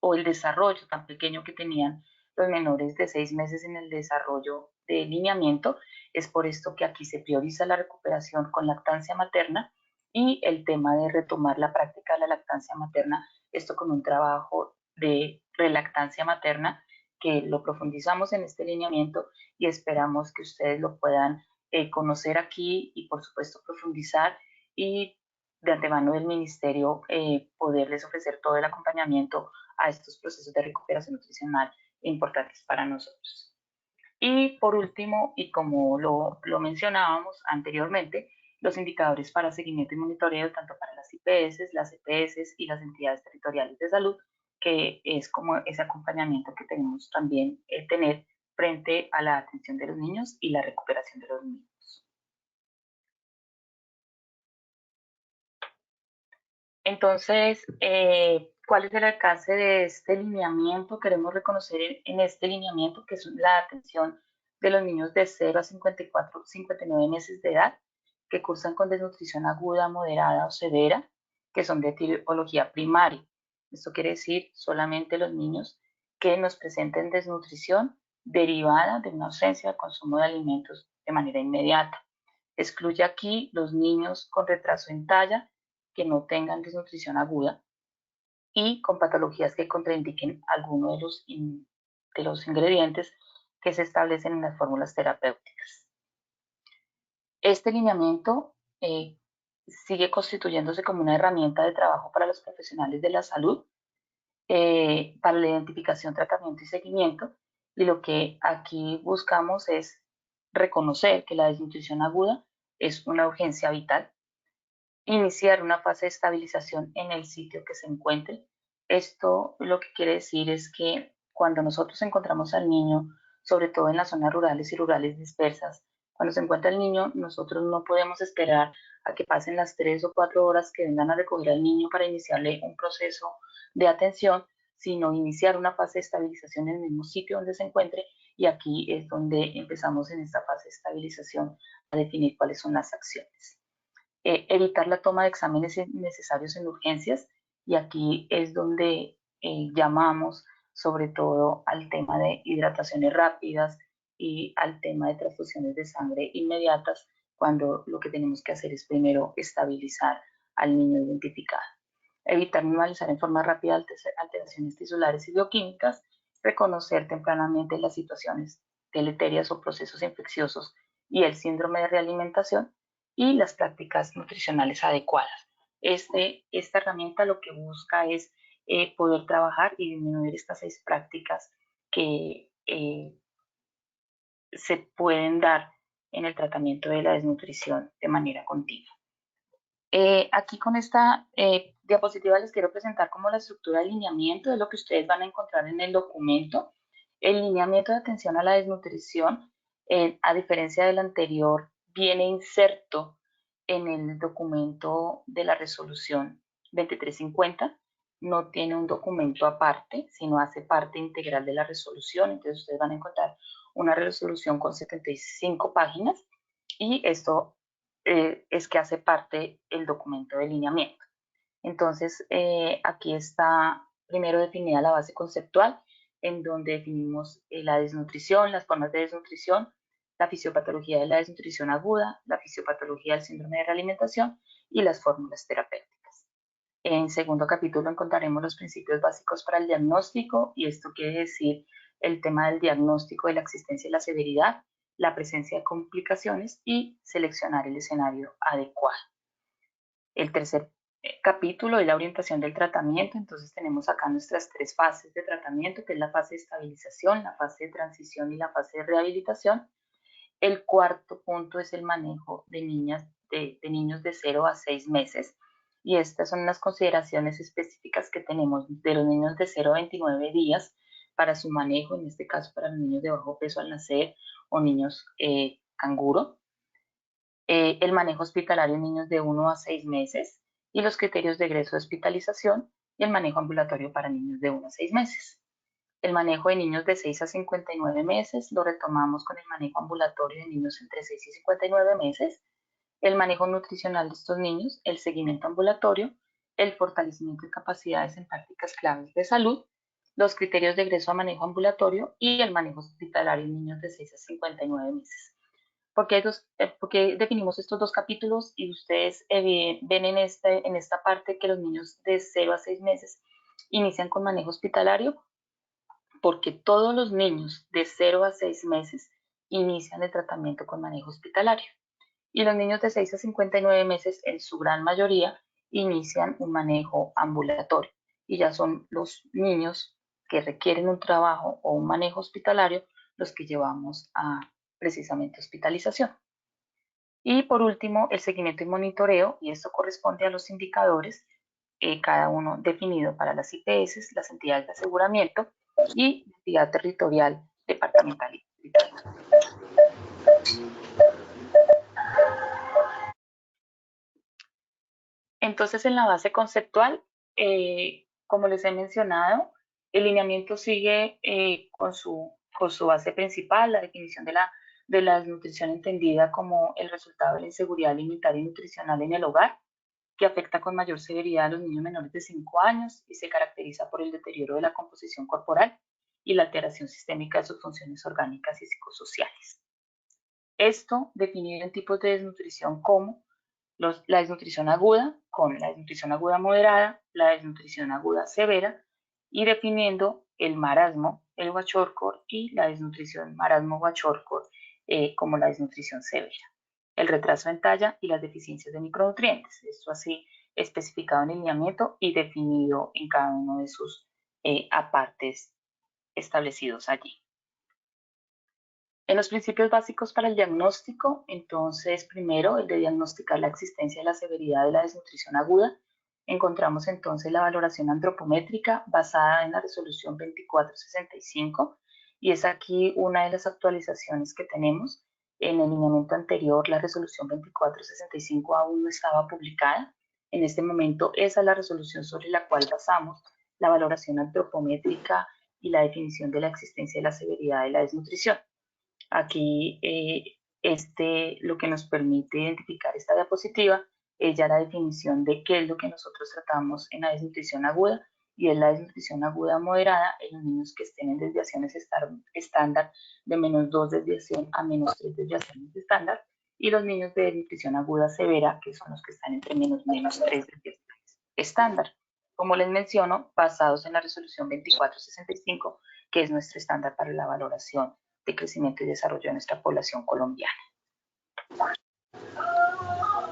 o el desarrollo tan pequeño que tenían los menores de 6 meses en el desarrollo de lineamiento. Es por esto que aquí se prioriza la recuperación con lactancia materna y el tema de retomar la práctica de la lactancia materna, esto con un trabajo de relactancia materna que lo profundizamos en este lineamiento y esperamos que ustedes lo puedan conocer aquí y por supuesto profundizar y de antemano del ministerio poderles ofrecer todo el acompañamiento a estos procesos de recuperación nutricional importantes para nosotros. Y por último, y como lo mencionábamos anteriormente, los indicadores para seguimiento y monitoreo tanto para las IPS, las EPS y las entidades territoriales de salud, que es como ese acompañamiento que tenemos también tener frente a la atención de los niños y la recuperación de los niños. Entonces, ¿cuál es el alcance de este lineamiento? Queremos reconocer en este lineamiento que es la atención de los niños de 0 a 59 meses de edad que cursan con desnutrición aguda, moderada o severa, que son de etiología primaria. Esto quiere decir solamente los niños que nos presenten desnutrición derivada de una ausencia de consumo de alimentos de manera inmediata. Excluye aquí los niños con retraso en talla, que no tengan desnutrición aguda y con patologías que contraindiquen alguno de los ingredientes que se establecen en las fórmulas terapéuticas. Este lineamiento sigue constituyéndose como una herramienta de trabajo para los profesionales de la salud, para la identificación, tratamiento y seguimiento, y lo que aquí buscamos es reconocer que la desnutrición aguda es una urgencia vital, iniciar una fase de estabilización en el sitio que se encuentre. Esto lo que quiere decir es que cuando nosotros encontramos al niño, sobre todo en las zonas rurales y rurales dispersas, cuando se encuentra el niño, nosotros no podemos esperar a que pasen las 3 o 4 horas que vengan a recoger al niño para iniciarle un proceso de atención, sino iniciar una fase de estabilización en el mismo sitio donde se encuentre, y aquí es donde empezamos en esta fase de estabilización a definir cuáles son las acciones. Evitar la toma de exámenes innecesarios en urgencias, y aquí es donde llamamos sobre todo al tema de hidrataciones rápidas y al tema de transfusiones de sangre inmediatas, cuando lo que tenemos que hacer es primero estabilizar al niño identificado. Evitar normalizar en forma rápida alteraciones tisulares y bioquímicas, reconocer tempranamente las situaciones deleterias o procesos infecciosos y el síndrome de realimentación, y las prácticas nutricionales adecuadas. Esta herramienta lo que busca es poder trabajar y disminuir estas 6 prácticas que se pueden dar en el tratamiento de la desnutrición de manera continua. Aquí con esta diapositiva les quiero presentar como la estructura de lineamiento de lo que ustedes van a encontrar en el documento. El lineamiento de atención a la desnutrición, a diferencia del anterior, viene inserto en el documento de la resolución 2350. No tiene un documento aparte, sino hace parte integral de la resolución. Entonces ustedes van a encontrar una resolución con 75 páginas y esto es que hace parte el documento de lineamiento. Entonces, aquí está primero definida la base conceptual, en donde definimos la desnutrición, las formas de desnutrición, la fisiopatología de la desnutrición aguda, la fisiopatología del síndrome de realimentación y las fórmulas terapéuticas. En segundo capítulo encontraremos los principios básicos para el diagnóstico, y esto quiere decir el tema del diagnóstico de la existencia y la severidad, la presencia de complicaciones y seleccionar el escenario adecuado. El tercer capítulo es la orientación del tratamiento. Entonces tenemos acá nuestras 3 fases de tratamiento, que es la fase de estabilización, la fase de transición y la fase de rehabilitación. El cuarto punto es el manejo de niños de 0 a 6 meses. Y estas son las consideraciones específicas que tenemos de los niños de 0 a 29 días para su manejo, en este caso para los niños de bajo peso al nacer o niños canguro. El manejo hospitalario en niños de 1 a 6 meses y los criterios de egreso de hospitalización y el manejo ambulatorio para niños de 1 a 6 meses. El manejo de niños de 6 a 59 meses lo retomamos con el manejo ambulatorio de niños entre 6 y 59 meses, el manejo nutricional de estos niños, el seguimiento ambulatorio, el fortalecimiento de capacidades en prácticas claves de salud, los criterios de egreso a manejo ambulatorio y el manejo hospitalario en niños de 6 a 59 meses. ¿Por qué definimos estos 2 capítulos? Y ustedes ven en esta parte que los niños de 0 a 6 meses inician con manejo hospitalario, porque todos los niños de 0 a 6 meses inician el tratamiento con manejo hospitalario. Y los niños de 6 a 59 meses, en su gran mayoría, inician un manejo ambulatorio. Y ya son los niños que requieren un trabajo o un manejo hospitalario los que llevamos a precisamente hospitalización. Y por último, el seguimiento y monitoreo, y esto corresponde a los indicadores, cada uno definido para las IPS, las entidades de aseguramiento y la entidad territorial departamental y distrital. Entonces, en la base conceptual, como les he mencionado, el lineamiento sigue con su base principal, la definición de la desnutrición entendida como el resultado de la inseguridad alimentaria y nutricional en el hogar, que afecta con mayor severidad a los niños menores de 5 años y se caracteriza por el deterioro de la composición corporal y la alteración sistémica de sus funciones orgánicas y psicosociales. Esto definido en tipos de desnutrición como la desnutrición aguda, con la desnutrición aguda moderada, la desnutrición aguda severa, y definiendo el marasmo, el kwashiorkor, y la desnutrición marasmo-kwashiorkor como la desnutrición severa. El retraso en talla y las deficiencias de micronutrientes. Esto así especificado en el lineamiento y definido en cada uno de sus apartes establecidos allí. En los principios básicos para el diagnóstico, entonces, primero, el de diagnosticar la existencia y la severidad de la desnutrición aguda. Encontramos entonces la valoración antropométrica basada en la resolución 2465, y es aquí una de las actualizaciones que tenemos. En el lineamiento anterior, la resolución 2465 aún no estaba publicada. En este momento, esa es la resolución sobre la cual basamos la valoración antropométrica y la definición de la existencia y la severidad de la desnutrición. Aquí lo que nos permite identificar esta diapositiva es ya la definición de qué es lo que nosotros tratamos en la desnutrición aguda, y es la desnutrición aguda moderada en los niños que estén en desviaciones estándar de -2 desviación a -3 desviaciones estándar, y los niños de desnutrición aguda severa, que son los que están entre -3 desviaciones estándar. Como les menciono, basados en la resolución 2465, que es nuestro estándar para la valoración de crecimiento y desarrollo de nuestra población colombiana.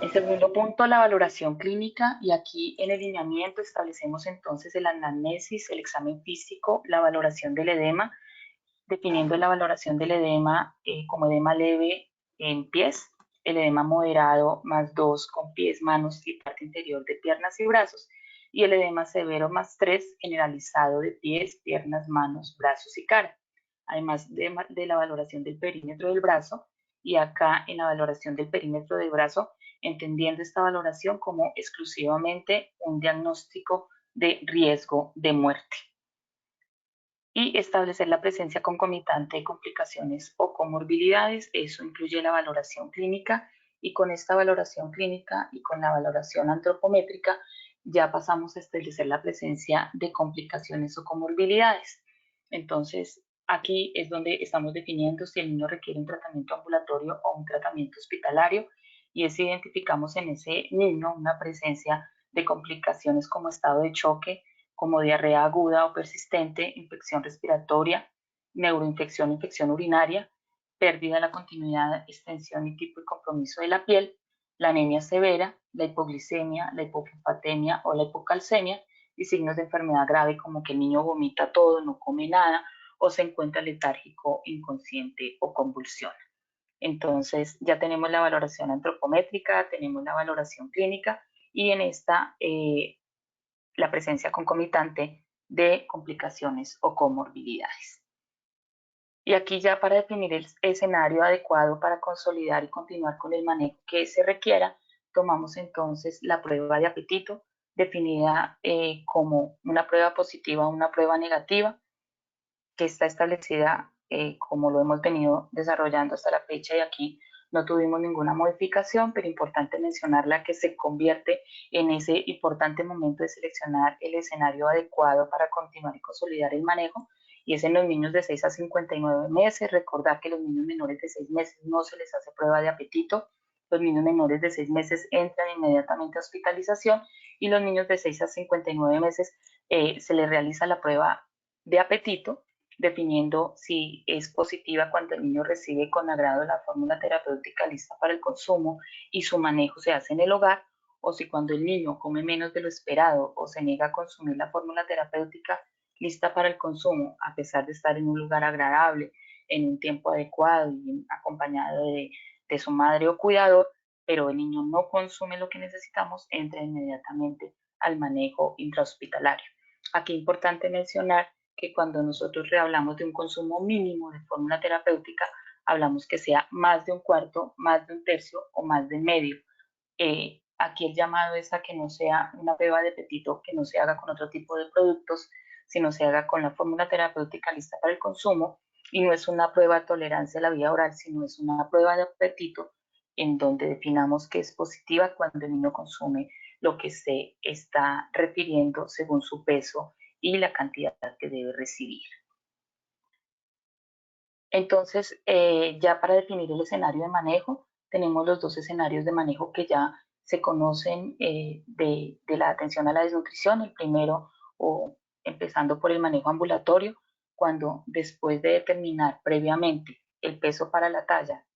En segundo punto, la valoración clínica, y aquí en el lineamiento establecemos entonces el anamnesis, el examen físico, la valoración del edema, definiendo la valoración del edema como edema leve en pies, el edema moderado +2 con pies, manos y parte interior de piernas y brazos, y el edema severo +3 generalizado de pies, piernas, manos, brazos y cara. Además de la valoración del perímetro del brazo, y acá en la valoración del perímetro del brazo, entendiendo esta valoración como exclusivamente un diagnóstico de riesgo de muerte. Y establecer la presencia concomitante de complicaciones o comorbilidades. Eso incluye la valoración clínica, y con esta valoración clínica y con la valoración antropométrica ya pasamos a establecer la presencia de complicaciones o comorbilidades. Entonces, aquí es donde estamos definiendo si el niño requiere un tratamiento ambulatorio o un tratamiento hospitalario, y es si identificamos en ese niño una presencia de complicaciones como estado de choque, como diarrea aguda o persistente, infección respiratoria, neuroinfección, infección urinaria, pérdida de la continuidad, extensión y tipo y compromiso de la piel, la anemia severa, la hipoglicemia, la hipofosfatemia o la hipocalcemia y signos de enfermedad grave como que el niño vomita todo, no come nada o se encuentra letárgico, inconsciente o convulsiona. Entonces ya tenemos la valoración antropométrica, tenemos la valoración clínica y en esta la presencia concomitante de complicaciones o comorbilidades. Y aquí ya para definir el escenario adecuado para consolidar y continuar con el manejo que se requiera, tomamos entonces la prueba de apetito, definida como una prueba positiva o una prueba negativa, que está establecida como lo hemos venido desarrollando hasta la fecha y aquí no tuvimos ninguna modificación, pero importante mencionarla que se convierte en ese importante momento de seleccionar el escenario adecuado para continuar y consolidar el manejo, y es en los niños de 6 a 59 meses. Recordar que los niños menores de 6 meses no se les hace prueba de apetito, los niños menores de 6 meses entran inmediatamente a hospitalización y los niños de 6 a 59 meses se les realiza la prueba de apetito, definiendo si es positiva cuando el niño recibe con agrado la fórmula terapéutica lista para el consumo y su manejo se hace en el hogar, o si cuando el niño come menos de lo esperado o se niega a consumir la fórmula terapéutica lista para el consumo, a pesar de estar en un lugar agradable, en un tiempo adecuado y acompañado de su madre o cuidador, pero el niño no consume lo que necesitamos, entra inmediatamente al manejo intrahospitalario. Aquí es importante mencionar que cuando nosotros hablamos de un consumo mínimo de fórmula terapéutica, hablamos que sea más de un cuarto, más de un tercio o más de medio. Aquí el llamado es a que no sea una prueba de apetito, que no se haga con otro tipo de productos, sino se haga con la fórmula terapéutica lista para el consumo, y no es una prueba de tolerancia a la vía oral, sino es una prueba de apetito en donde definamos que es positiva cuando el niño consume lo que se está refiriendo según su peso y la cantidad que debe recibir. Entonces, ya para definir el escenario de manejo, tenemos los dos escenarios de manejo que ya se conocen de la atención a la desnutrición. El primero, o empezando por el manejo ambulatorio, cuando después de determinar previamente el peso para la talla,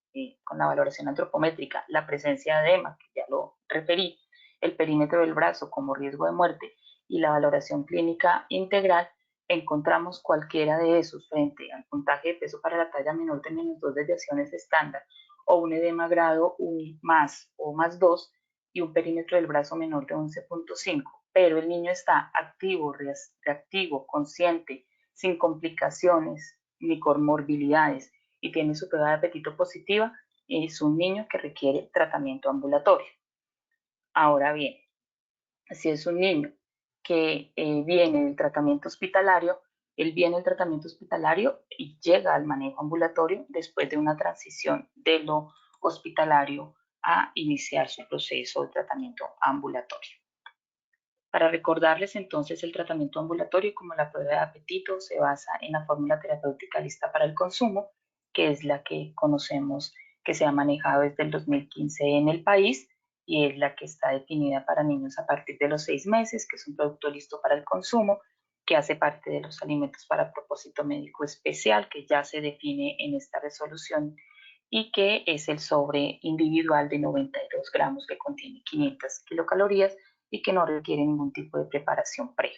con la valoración antropométrica, la presencia de edema, que ya lo referí, el perímetro del brazo como riesgo de muerte y la valoración clínica integral, encontramos cualquiera de esos frente al puntaje de peso para la talla menor de -2 desviaciones estándar o un edema grado 1 más o más 2 y un perímetro del brazo menor de 11.5, pero el niño está activo, reactivo, consciente, sin complicaciones ni comorbilidades y tiene su prueba de apetito positiva, es un niño que requiere tratamiento ambulatorio. Ahora bien, si es un niño que viene del tratamiento hospitalario, él viene del tratamiento hospitalario y llega al manejo ambulatorio después de una transición de lo hospitalario a iniciar su proceso de tratamiento ambulatorio. Para recordarles entonces, el tratamiento ambulatorio como la prueba de apetito se basa en la fórmula terapéutica lista para el consumo, que es la que conocemos que se ha manejado desde el 2015 en el país y es la que está definida para niños a partir de los 6 meses, que es un producto listo para el consumo, que hace parte de los alimentos para propósito médico especial, que ya se define en esta resolución y que es el sobre individual de 92 gramos que contiene 500 kilocalorías y que no requiere ningún tipo de preparación previa.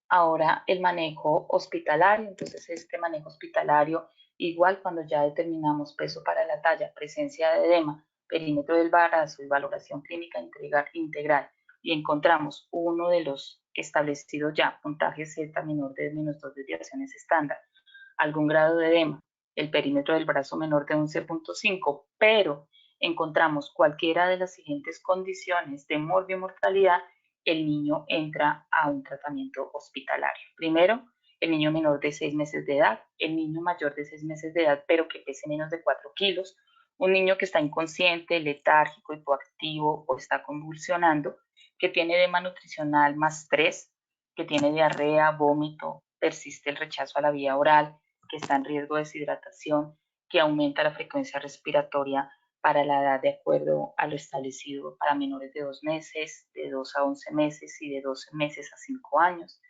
Ahora el manejo hospitalario, entonces este manejo hospitalario, igual cuando ya determinamos peso para la talla, presencia de edema, perímetro del brazo y valoración clínica integral y encontramos uno de los establecidos ya, puntaje Z menor de -2 desviaciones estándar, algún grado de edema, el perímetro del brazo menor de 11.5, pero encontramos cualquiera de las siguientes condiciones de morbimortalidad, el niño entra a un tratamiento hospitalario. Primero, el niño menor de 6 meses de edad, el niño mayor de 6 meses de edad, pero que pese menos de 4 kilos, un niño que está inconsciente, letárgico, hipoactivo o está convulsionando, que tiene edema nutricional más 3, que tiene diarrea, vómito, persiste el rechazo a la vía oral, que está en riesgo de deshidratación, que aumenta la frecuencia respiratoria para la edad de acuerdo a lo establecido para menores de 2 meses, de 2 a 11 meses y de 12 meses a 5 años.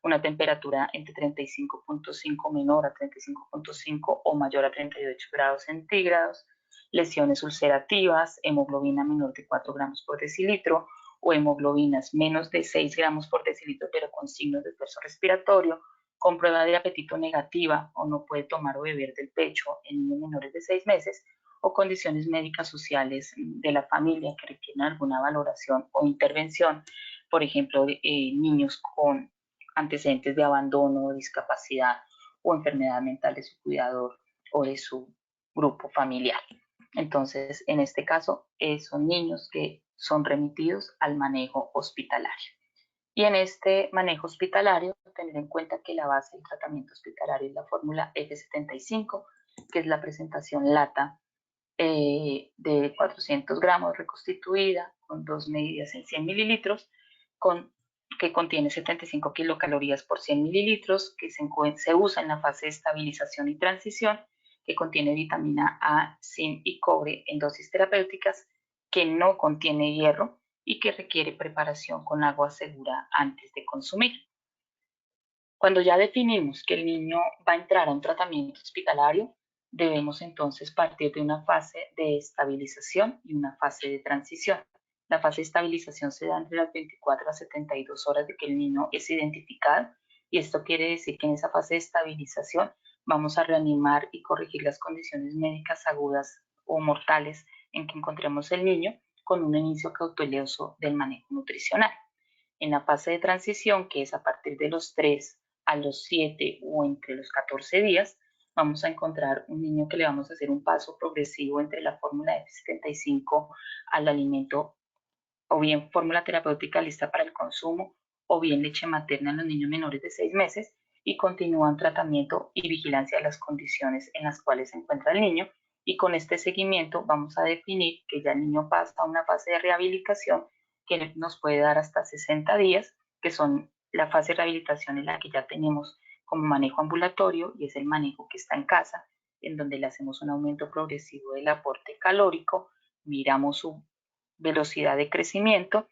Una temperatura entre 35.5 menor a 35.5 o mayor a 38 grados centígrados, lesiones ulcerativas, hemoglobina menor de 4 gramos por decilitro o hemoglobinas menos de 6 gramos por decilitro pero con signos de esfuerzo respiratorio, con prueba de apetito negativa o no puede tomar o beber del pecho en niños menores de 6 meses, o condiciones médicas sociales de la familia que requieren alguna valoración o intervención, por ejemplo, niños con antecedentes de abandono, discapacidad o enfermedad mental de su cuidador o de su grupo familiar. Entonces, en este caso, son niños que son remitidos al manejo hospitalario. Y en este manejo hospitalario, tener en cuenta que la base del tratamiento hospitalario es la fórmula F75, que es la presentación lata de 400 gramos reconstituida con 2 medidas en 100 mililitros, que contiene 75 kilocalorías por 100 mililitros, que se usa en la fase de estabilización y transición, que contiene vitamina A, zinc y cobre en dosis terapéuticas, que no contiene hierro y que requiere preparación con agua segura antes de consumir. Cuando ya definimos que el niño va a entrar a un tratamiento hospitalario, debemos entonces partir de una fase de estabilización y una fase de transición. La fase de estabilización se da entre las 24 a 72 horas de que el niño es identificado, y esto quiere decir que en esa fase de estabilización vamos a reanimar y corregir las condiciones médicas agudas o mortales en que encontremos el niño con un inicio cauteloso del manejo nutricional. En la fase de transición, que es a partir de los 3 a los 7 o entre los 14 días, vamos a encontrar un niño que le vamos a hacer un paso progresivo entre la fórmula F75 al alimento, o bien fórmula terapéutica lista para el consumo, o bien leche materna en los niños menores de 6 meses, y continúan tratamiento y vigilancia de las condiciones en las cuales se encuentra el niño. Y con este seguimiento vamos a definir que ya el niño pasa a una fase de rehabilitación que nos puede dar hasta 60 días, que son la fase de rehabilitación en la que ya tenemos como manejo ambulatorio, y es el manejo que está en casa, en donde le hacemos un aumento progresivo del aporte calórico, miramos su velocidad de crecimiento,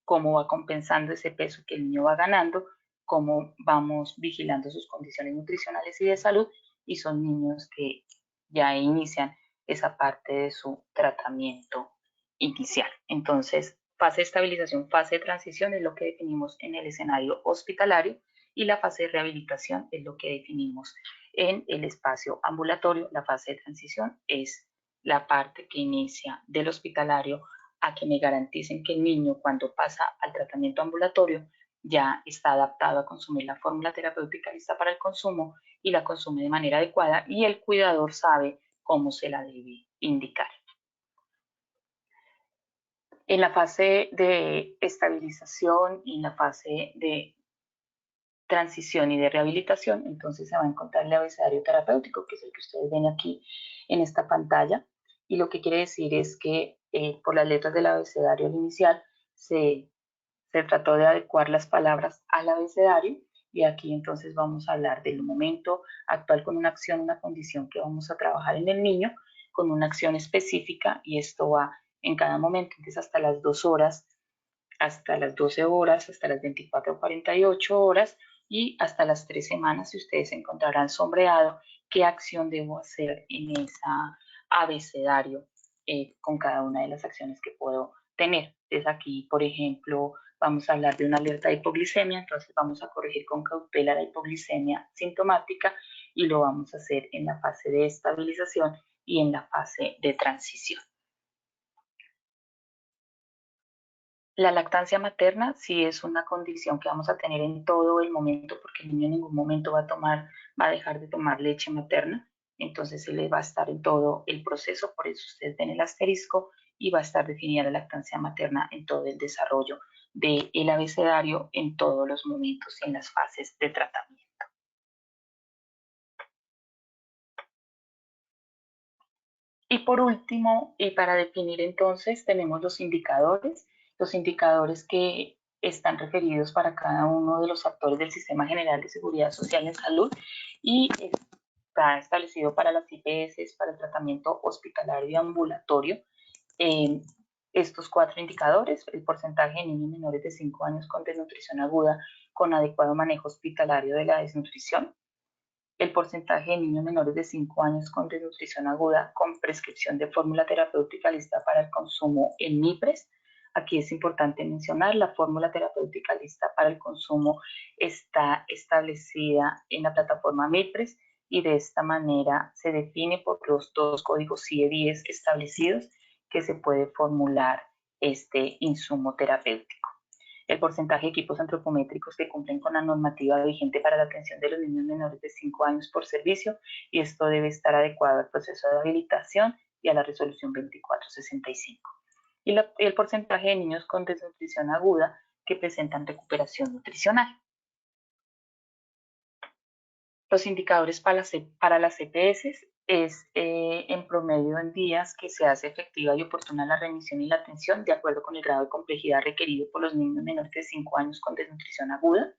cómo va compensando ese peso que el niño va ganando, cómo vamos vigilando sus condiciones nutricionales y de salud, y son niños que ya inician esa parte de su tratamiento inicial. Entonces, fase de estabilización, fase de transición es lo que definimos en el escenario hospitalario, y la fase de rehabilitación es lo que definimos en el espacio ambulatorio. La fase de transición es la parte que inicia del hospitalario a que me garanticen que el niño, cuando pasa al tratamiento ambulatorio, ya está adaptado a consumir la fórmula terapéutica lista para el consumo y la consume de manera adecuada, y el cuidador sabe cómo se la debe indicar. En la fase de estabilización y en la fase de transición y de rehabilitación, entonces se va a encontrar el abecedario terapéutico, que es el que ustedes ven aquí en esta pantalla, y lo que quiere decir es que por las letras del abecedario inicial se trató de adecuar las palabras al abecedario, y aquí entonces vamos a hablar del momento actual con una acción, una condición que vamos a trabajar en el niño con una acción específica, y esto va en cada momento, entonces hasta las 2 horas, hasta las 12 horas, hasta las 24 o 48 horas y hasta las 3 semanas, y ustedes encontrarán sombreado qué acción debo hacer en ese abecedario con cada una de las acciones que puedo tener. Entonces aquí, por ejemplo, vamos a hablar de una alerta de hipoglicemia, entonces vamos a corregir con cautela la hipoglicemia sintomática, y lo vamos a hacer en la fase de estabilización y en la fase de transición. La lactancia materna sí es una condición que vamos a tener en todo el momento, porque el niño en ningún momento va a dejar de tomar leche materna, entonces se le va a estar en todo el proceso, por eso ustedes ven el asterisco, y va a estar definida la lactancia materna en todo el desarrollo del abecedario, en todos los momentos y en las fases de tratamiento. Y por último, y para definir entonces, tenemos los indicadores que están referidos para cada uno de los actores del Sistema General de Seguridad Social en Salud, y está establecido para las IPS, para el tratamiento hospitalario y ambulatorio, estos 4 indicadores: el porcentaje de niños menores de 5 años con desnutrición aguda con adecuado manejo hospitalario de la desnutrición, el porcentaje de niños menores de 5 años con desnutrición aguda con prescripción de fórmula terapéutica lista para el consumo en MIPRES. Aquí es importante mencionar, la fórmula terapéutica lista para el consumo está establecida en la plataforma MIPRES y de esta manera se define por los 2 códigos CIE-10 establecidos que se puede formular este insumo terapéutico. El porcentaje de equipos antropométricos que cumplen con la normativa vigente para la atención de los niños menores de 5 años por servicio, y esto debe estar adecuado al proceso de habilitación y a la resolución 2465. Y el porcentaje de niños con desnutrición aguda que presentan recuperación nutricional. Los indicadores para las EPS es en promedio en días que se hace efectiva y oportuna la remisión y la atención de acuerdo con el grado de complejidad requerido por los niños menores de 5 años con desnutrición aguda.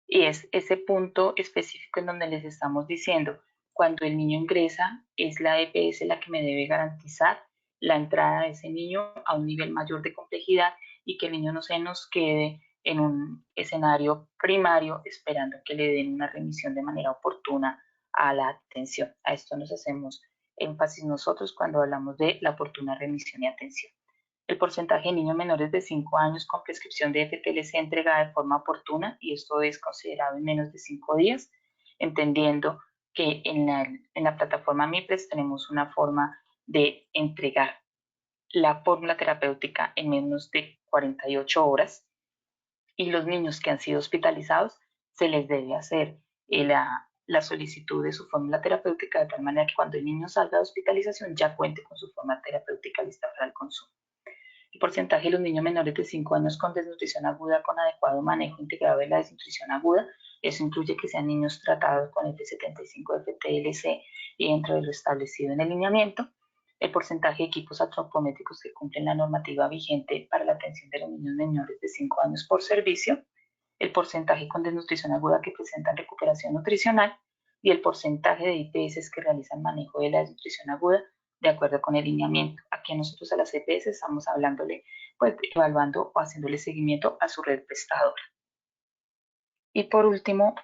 Y es ese punto específico en donde les estamos diciendo, cuando el niño ingresa, es la EPS la que me debe garantizar la entrada de ese niño a un nivel mayor de complejidad y que el niño no se nos quede en un escenario primario esperando que le den una remisión de manera oportuna a la atención. A esto nos hacemos énfasis nosotros cuando hablamos de la oportuna remisión y atención. El porcentaje de niños menores de 5 años con prescripción de FTLC entregada de forma oportuna, y esto es considerado en menos de 5 días, entendiendo que en la plataforma MIPRES tenemos una forma de entregar la fórmula terapéutica en menos de 48 horas, y los niños que han sido hospitalizados se les debe hacer la solicitud de su fórmula terapéutica de tal manera que cuando el niño salga de hospitalización ya cuente con su fórmula terapéutica lista para el consumo. El porcentaje de los niños menores de 5 años con desnutrición aguda con adecuado manejo integrado de la desnutrición aguda, eso incluye que sean niños tratados con F75 FTLC y dentro de lo establecido en el lineamiento. El porcentaje de equipos antropométricos que cumplen la normativa vigente para la atención de los niños menores de 5 años por servicio, el porcentaje con desnutrición aguda que presentan recuperación nutricional y el porcentaje de IPS que realizan manejo de la desnutrición aguda de acuerdo con el lineamiento. Aquí nosotros a las EPS estamos hablándole, pues evaluando o haciéndole seguimiento a su red prestadora. Y por último,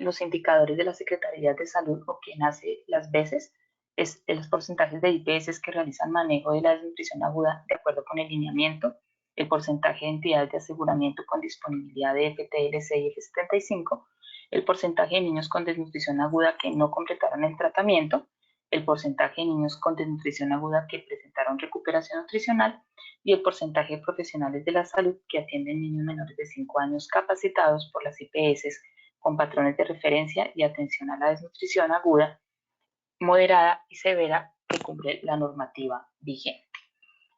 los indicadores de las Secretarías de Salud o quien hace las veces es los porcentajes de IPS que realizan manejo de la desnutrición aguda de acuerdo con el lineamiento, el porcentaje de entidades de aseguramiento con disponibilidad de FTLC y F75, el porcentaje de niños con desnutrición aguda que no completaron el tratamiento, el porcentaje de niños con desnutrición aguda que presentaron recuperación nutricional y el porcentaje de profesionales de la salud que atienden niños menores de 5 años capacitados por las IPS con patrones de referencia y atención a la desnutrición aguda, moderada y severa que cumple la normativa vigente.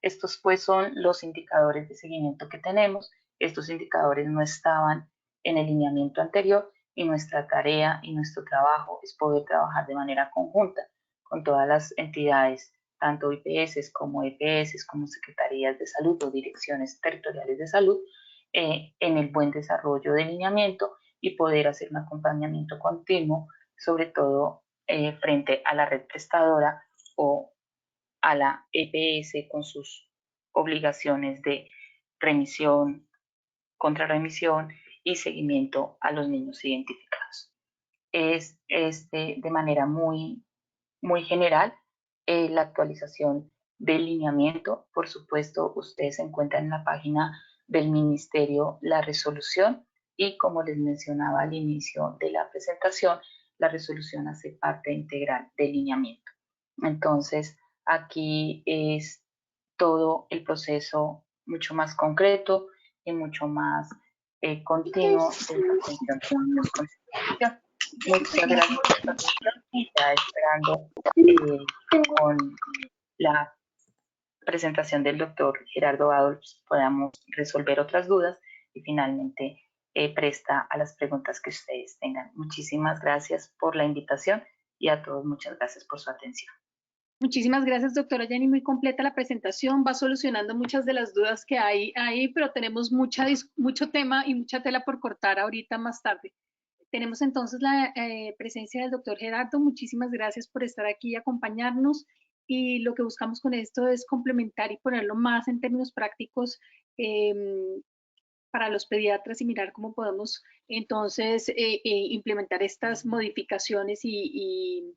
Estos pues son los indicadores de seguimiento que tenemos. Estos indicadores no estaban en el lineamiento anterior y nuestra tarea y nuestro trabajo es poder trabajar de manera conjunta con todas las entidades, tanto IPS como EPS, como secretarías de salud o direcciones territoriales de salud, en el buen desarrollo del lineamiento y poder hacer un acompañamiento continuo, sobre todo frente a la red prestadora o a la EPS con sus obligaciones de remisión, contrarremisión y seguimiento a los niños identificados. Es de manera muy general la actualización del lineamiento. Por supuesto, ustedes encuentran en la página del Ministerio la resolución y, como les mencionaba al inicio de la presentación, la resolución hace parte integral del lineamiento. Entonces, aquí es todo el proceso mucho más concreto y mucho más continuo de la atención de los consejos. Muchas gracias por su atención y ya esperando con la presentación del doctor Gerardo Adolf podamos resolver otras dudas y finalmente presta a las preguntas que ustedes tengan. Muchísimas gracias por la invitación y a todos muchas gracias por su atención. Muchísimas gracias, doctora Jenny. Muy completa la presentación, va solucionando muchas de las dudas que hay ahí, pero tenemos mucho tema y mucha tela por cortar ahorita más tarde. Tenemos entonces la presencia del doctor Gerardo. Muchísimas gracias por estar aquí y acompañarnos. Y lo que buscamos con esto es complementar y ponerlo más en términos prácticos para los pediatras y mirar cómo podemos entonces implementar estas modificaciones y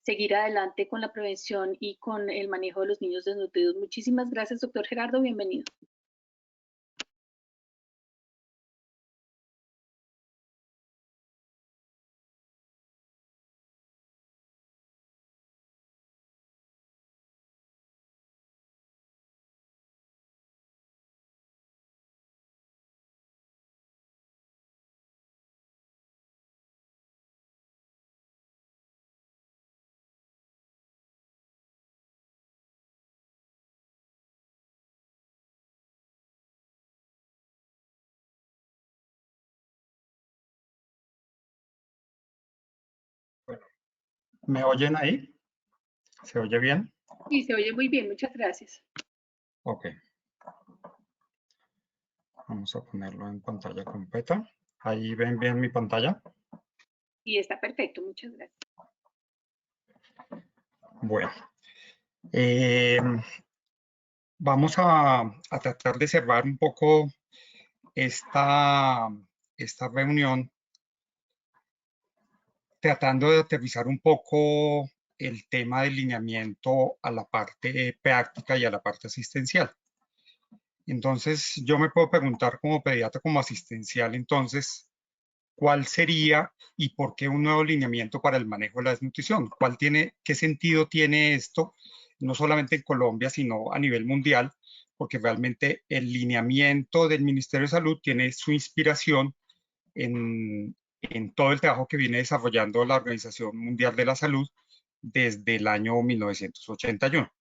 seguir adelante con la prevención y con el manejo de los niños desnutridos. Muchísimas gracias, doctor Gerardo. Bienvenido. Bueno, ¿me oyen ahí? ¿Se oye bien? Sí, se oye muy bien. Muchas gracias. Ok. Vamos a ponerlo en pantalla completa. ¿Ahí ven bien mi pantalla? Y está perfecto. Muchas gracias. Bueno. Vamos a tratar de cerrar un poco esta reunión tratando de aterrizar un poco el tema del lineamiento a la parte práctica y a la parte asistencial. Entonces, yo me puedo preguntar como pediatra, como asistencial, entonces, ¿cuál sería y por qué un nuevo lineamiento para el manejo de la desnutrición? ¿Qué sentido tiene esto, no solamente en Colombia, sino a nivel mundial? Porque realmente el lineamiento del Ministerio de Salud tiene su inspiración en todo el trabajo que viene desarrollando la Organización Mundial de la Salud desde el año 1981.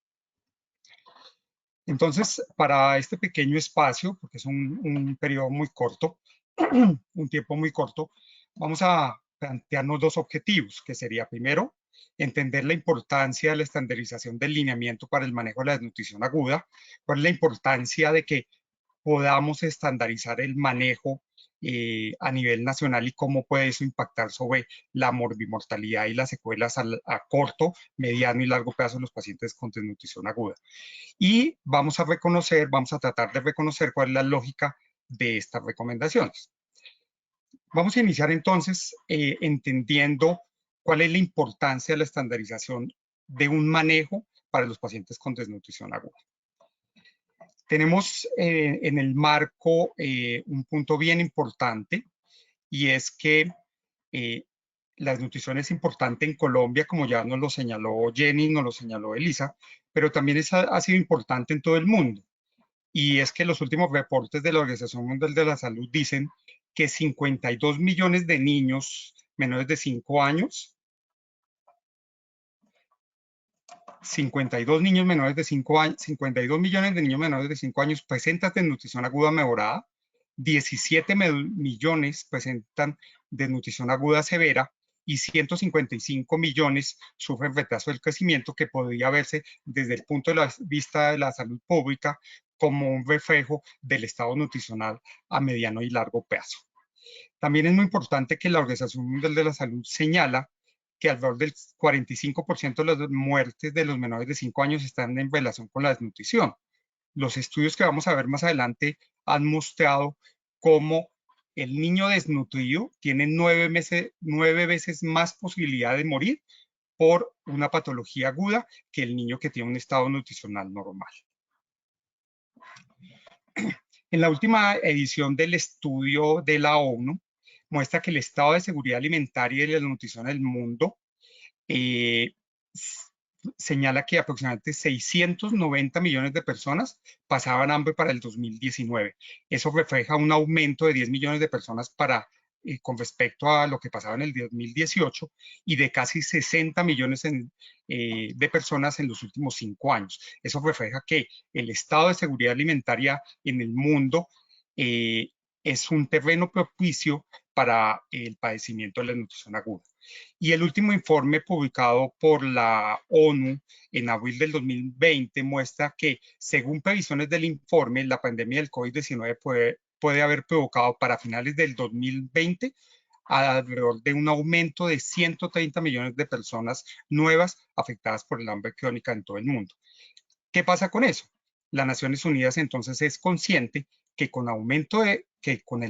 Entonces, para este pequeño espacio, porque es un periodo muy corto, un tiempo muy corto, vamos a plantearnos dos objetivos, que sería primero, entender la importancia de la estandarización del lineamiento para el manejo de la desnutrición aguda, cuál es la importancia de que podamos estandarizar el manejo a nivel nacional y cómo puede eso impactar sobre la morbimortalidad y las secuelas a corto, mediano y largo plazo de los pacientes con desnutrición aguda. Y vamos a tratar de reconocer cuál es la lógica de estas recomendaciones. Vamos a iniciar entonces entendiendo cuál es la importancia de la estandarización de un manejo para los pacientes con desnutrición aguda. Tenemos en el marco un punto bien importante y es que la desnutrición es importante en Colombia, como ya nos lo señaló Jenny, nos lo señaló Elisa, pero también ha sido importante en todo el mundo. Y es que los últimos reportes de la Organización Mundial de la Salud dicen que 52 millones de niños menores de 5 años, 52 niños menores de 5 años, 52 millones de niños menores de 5 años presentan desnutrición aguda mejorada, 17 millones presentan desnutrición aguda severa y 155 millones sufren retraso del crecimiento, que podría verse desde el punto de vista de la salud pública como un reflejo del estado nutricional a mediano y largo plazo. También es muy importante que la Organización Mundial de la Salud señala que alrededor del 45% de las muertes de los menores de 5 años están en relación con la desnutrición. Los estudios que vamos a ver más adelante han mostrado cómo el niño desnutrido tiene 9 veces más posibilidad de morir por una patología aguda que el niño que tiene un estado nutricional normal. En la última edición del estudio de la ONU, muestra que el estado de seguridad alimentaria y de la nutrición en el mundo señala que aproximadamente 690 millones de personas pasaban hambre para el 2019. Eso refleja un aumento de 10 millones de personas con respecto a lo que pasaba en el 2018 y de casi 60 millones de personas en los últimos 5 años. Eso refleja que el estado de seguridad alimentaria en el mundo es un terreno propicio para el padecimiento de la desnutrición aguda. Y el último informe publicado por la ONU en abril del 2020 muestra que, según previsiones del informe, la pandemia del COVID-19 puede haber provocado para finales del 2020 alrededor de un aumento de 130 millones de personas nuevas afectadas por el hambre crónica en todo el mundo. ¿Qué pasa con eso? Las Naciones Unidas entonces es consciente que con el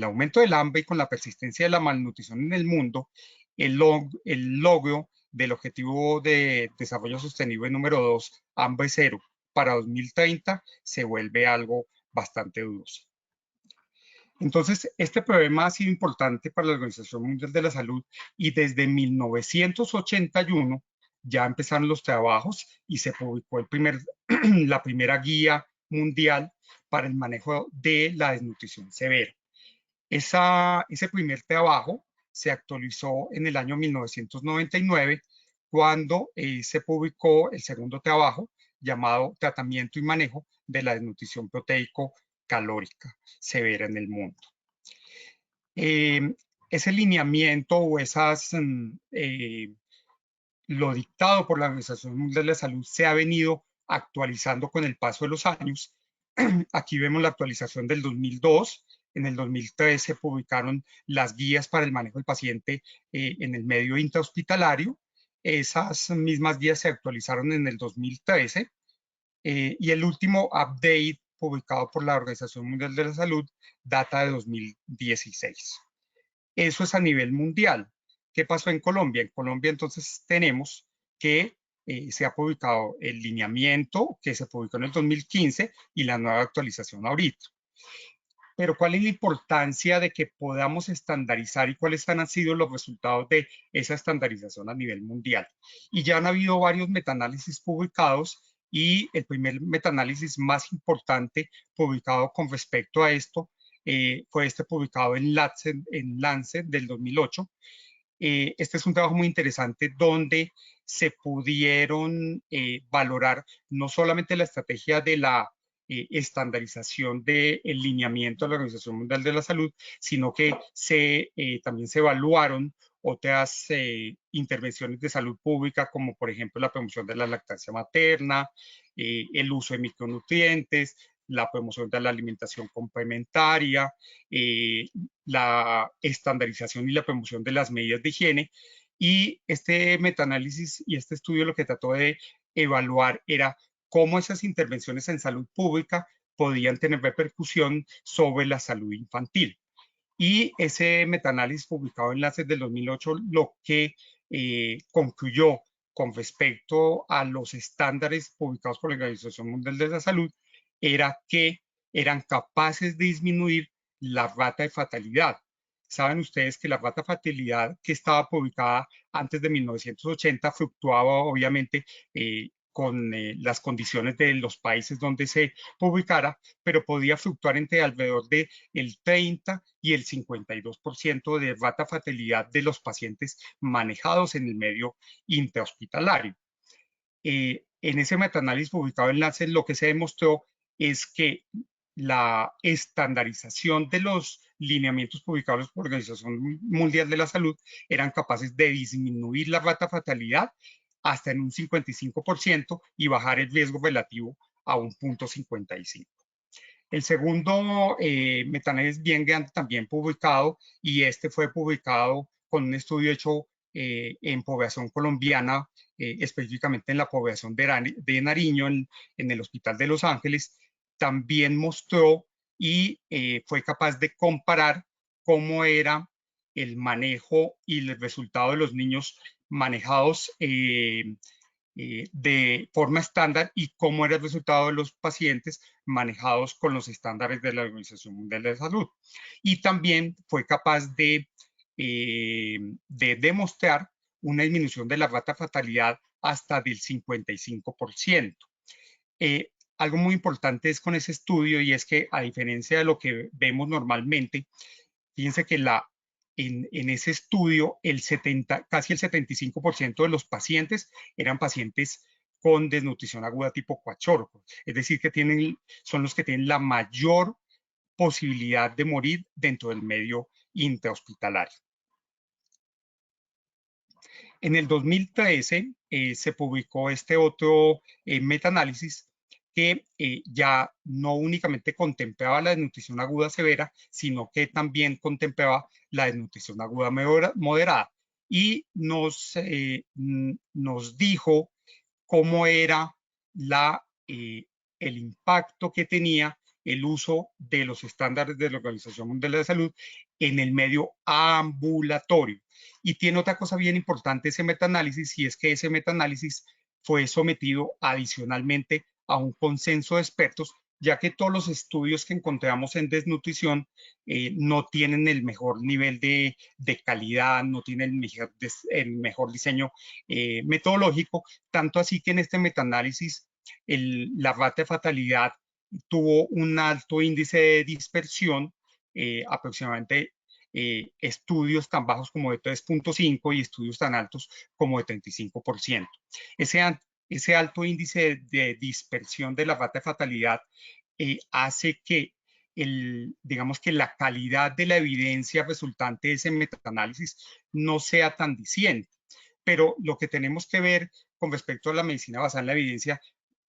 aumento del hambre y con la persistencia de la malnutrición en el mundo, el logro del Objetivo de Desarrollo Sostenible número 2, hambre cero, para 2030 se vuelve algo bastante dudoso. Entonces, este problema ha sido importante para la Organización Mundial de la Salud y desde 1981 ya empezaron los trabajos y se publicó la primera guía mundial para el manejo de la desnutrición severa. Ese primer trabajo se actualizó en el año 1999 cuando se publicó el segundo trabajo llamado Tratamiento y Manejo de la Desnutrición Proteico-Calórica Severa en el Mundo. Ese lineamiento o lo dictado por la Organización Mundial de la Salud se ha venido actualizando con el paso de los años. Aquí vemos la actualización del 2002. En el 2003 se publicaron las guías para el manejo del paciente en el medio intrahospitalario. Esas mismas guías se actualizaron en el 2013 y el último update publicado por la Organización Mundial de la Salud data de 2016. Eso es a nivel mundial. ¿Qué pasó en Colombia? En Colombia entonces tenemos que se ha publicado el lineamiento que se publicó en el 2015 y la nueva actualización ahorita. Pero ¿cuál es la importancia de que podamos estandarizar y cuáles han sido los resultados de esa estandarización a nivel mundial? Y ya han habido varios metanálisis publicados y el primer metanálisis más importante publicado con respecto a esto fue publicado en Lancet del 2008. Este es un trabajo muy interesante donde se pudieron valorar no solamente la estrategia de la estandarización del lineamiento de la Organización Mundial de la Salud, sino que también se evaluaron otras intervenciones de salud pública, como por ejemplo la promoción de la lactancia materna, el uso de micronutrientes, la promoción de la alimentación complementaria, la estandarización y la promoción de las medidas de higiene. Y este metaanálisis y este estudio lo que trató de evaluar era cómo esas intervenciones en salud pública podían tener repercusión sobre la salud infantil. Y ese metaanálisis publicado en Lancet del 2008 lo que concluyó con respecto a los estándares publicados por la Organización Mundial de la Salud era que eran capaces de disminuir la rata de fatalidad. Saben ustedes que la rata de fatalidad que estaba publicada antes de 1980 fluctuaba obviamente con las condiciones de los países donde se publicara, pero podía fluctuar entre alrededor del 30 y el 52% de rata fatalidad de los pacientes manejados en el medio intrahospitalario. En ese metaanálisis publicado en Lancet lo que se demostró es que la estandarización de los lineamientos publicados por la Organización Mundial de la Salud eran capaces de disminuir la rata fatalidad hasta en un 55% y bajar el riesgo relativo a un 0.55. El segundo metaanálisis bien grande también publicado, y este fue publicado con un estudio hecho en población colombiana, específicamente en la población de Nariño, en el Hospital de Los Ángeles, también mostró y fue capaz de comparar cómo era el manejo y el resultado de los niños manejados de forma estándar y cómo era el resultado de los pacientes manejados con los estándares de la Organización Mundial de la Salud. Y también fue capaz de demostrar una disminución de la rata de fatalidad hasta del 55%. Algo muy importante es con ese estudio y es que a diferencia de lo que vemos normalmente, fíjense que en ese estudio casi el 75% de los pacientes eran pacientes con desnutrición aguda tipo Kwashiorkor, es decir, que son los que tienen la mayor posibilidad de morir dentro del medio intrahospitalario. En el 2013 se publicó este otro metaanálisis que ya no únicamente contemplaba la desnutrición aguda severa, sino que también contemplaba la desnutrición aguda moderada. Y nos dijo cómo era el impacto que tenía el uso de los estándares de la Organización Mundial de la Salud en el medio ambulatorio. Y tiene otra cosa bien importante ese metaanálisis, y es que ese metaanálisis fue sometido adicionalmente a un consenso de expertos, ya que todos los estudios que encontramos en desnutrición no tienen el mejor nivel de calidad, no tienen el mejor diseño metodológico, tanto así que en este metaanálisis la rata de fatalidad tuvo un alto índice de dispersión, aproximadamente estudios tan bajos como de 3.5 y estudios tan altos como de 35%. Ese alto índice de dispersión de la rata de fatalidad hace que digamos que la calidad de la evidencia resultante de ese metaanálisis no sea tan diciente. Pero lo que tenemos que ver con respecto a la medicina basada en la evidencia,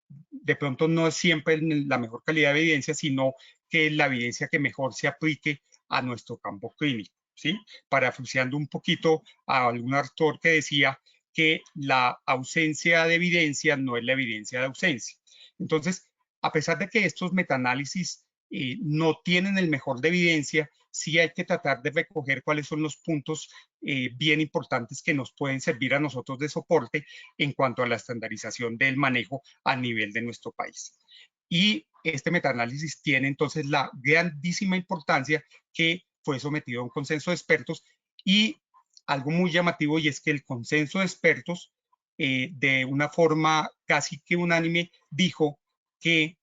de pronto no es siempre la mejor calidad de evidencia, sino que la evidencia que mejor se aplique a nuestro campo clínico, ¿sí? Parafraseando un poquito a algún autor que decía que la ausencia de evidencia no es la evidencia de ausencia. Entonces, a pesar de que estos metaanálisis no tienen el mejor de evidencia, sí hay que tratar de recoger cuáles son los puntos bien importantes que nos pueden servir a nosotros de soporte en cuanto a la estandarización del manejo a nivel de nuestro país. Y este metaanálisis tiene entonces la grandísima importancia que fue sometido a un consenso de expertos, y algo muy llamativo, y es que el consenso de expertos de una forma casi que unánime dijo que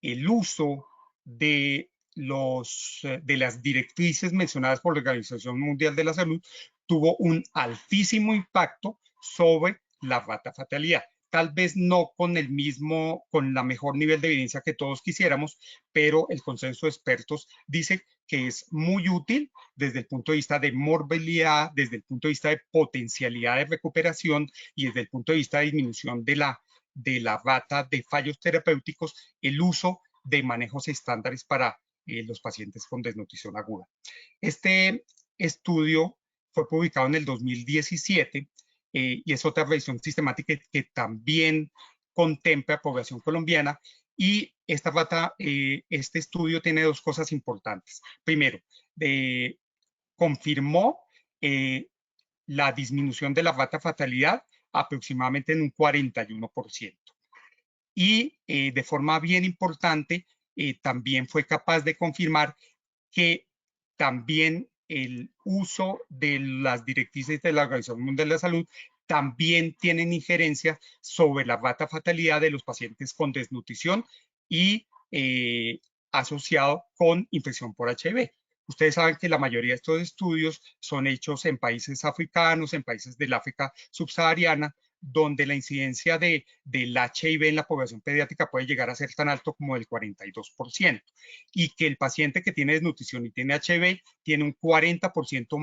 el uso de las directrices mencionadas por la Organización Mundial de la Salud tuvo un altísimo impacto sobre la rata fatalidad. Tal vez no con la mejor nivel de evidencia que todos quisiéramos, pero el consenso de expertos dice que es muy útil desde el punto de vista de morbilidad, desde el punto de vista de potencialidad de recuperación y desde el punto de vista de disminución de la rata de fallos terapéuticos, el uso de manejos estándares para los pacientes con desnutrición aguda. Este estudio fue publicado en el 2017 y es otra revisión sistemática que también contempla población colombiana, y este estudio tiene dos cosas importantes. Primero, confirmó la disminución de la rata fatalidad aproximadamente en un 41%. Y de forma bien importante, también fue capaz de confirmar que también el uso de las directrices de la Organización Mundial de la Salud también tienen injerencia sobre la rata fatalidad de los pacientes con desnutrición y asociado con infección por HIV. Ustedes saben que la mayoría de estos estudios son hechos en países africanos, en países del África subsahariana, donde la incidencia del HIV en la población pediátrica puede llegar a ser tan alto como el 42%, y que el paciente que tiene desnutrición y tiene HIV tiene un 40%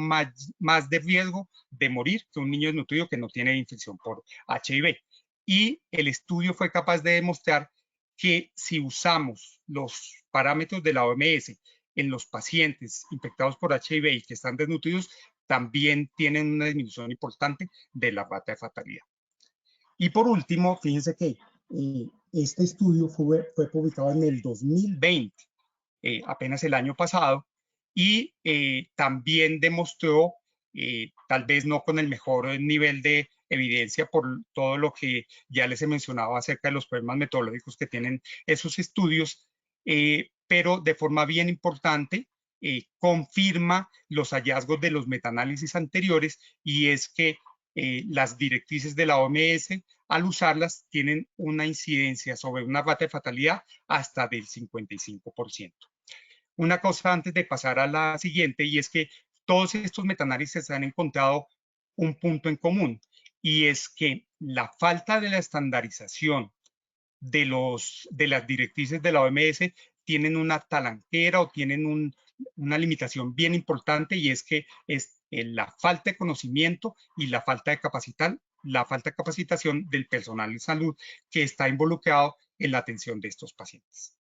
más de riesgo de morir que un niño desnutrido que no tiene infección por HIV. Y el estudio fue capaz de demostrar que si usamos los parámetros de la OMS en los pacientes infectados por HIV y que están desnutridos, también tienen una disminución importante de la rata de fatalidad. Y por último, fíjense que este estudio fue publicado en el 2020, apenas el año pasado, y también demostró, tal vez no con el mejor nivel de evidencia por todo lo que ya les he mencionado acerca de los problemas metodológicos que tienen esos estudios, pero de forma bien importante confirma los hallazgos de los metaanálisis anteriores, y es que las directrices de la OMS, al usarlas, tienen una incidencia sobre una rata de fatalidad hasta del 55%. Una cosa antes de pasar a la siguiente, y es que todos estos metaanálisis han encontrado un punto en común, y es que la falta de la estandarización de las directrices de la OMS tienen una talanquera o tienen una limitación bien importante, y es que es la falta de conocimiento y la falta de capacitación del personal de salud que está involucrado en la atención de estos pacientes.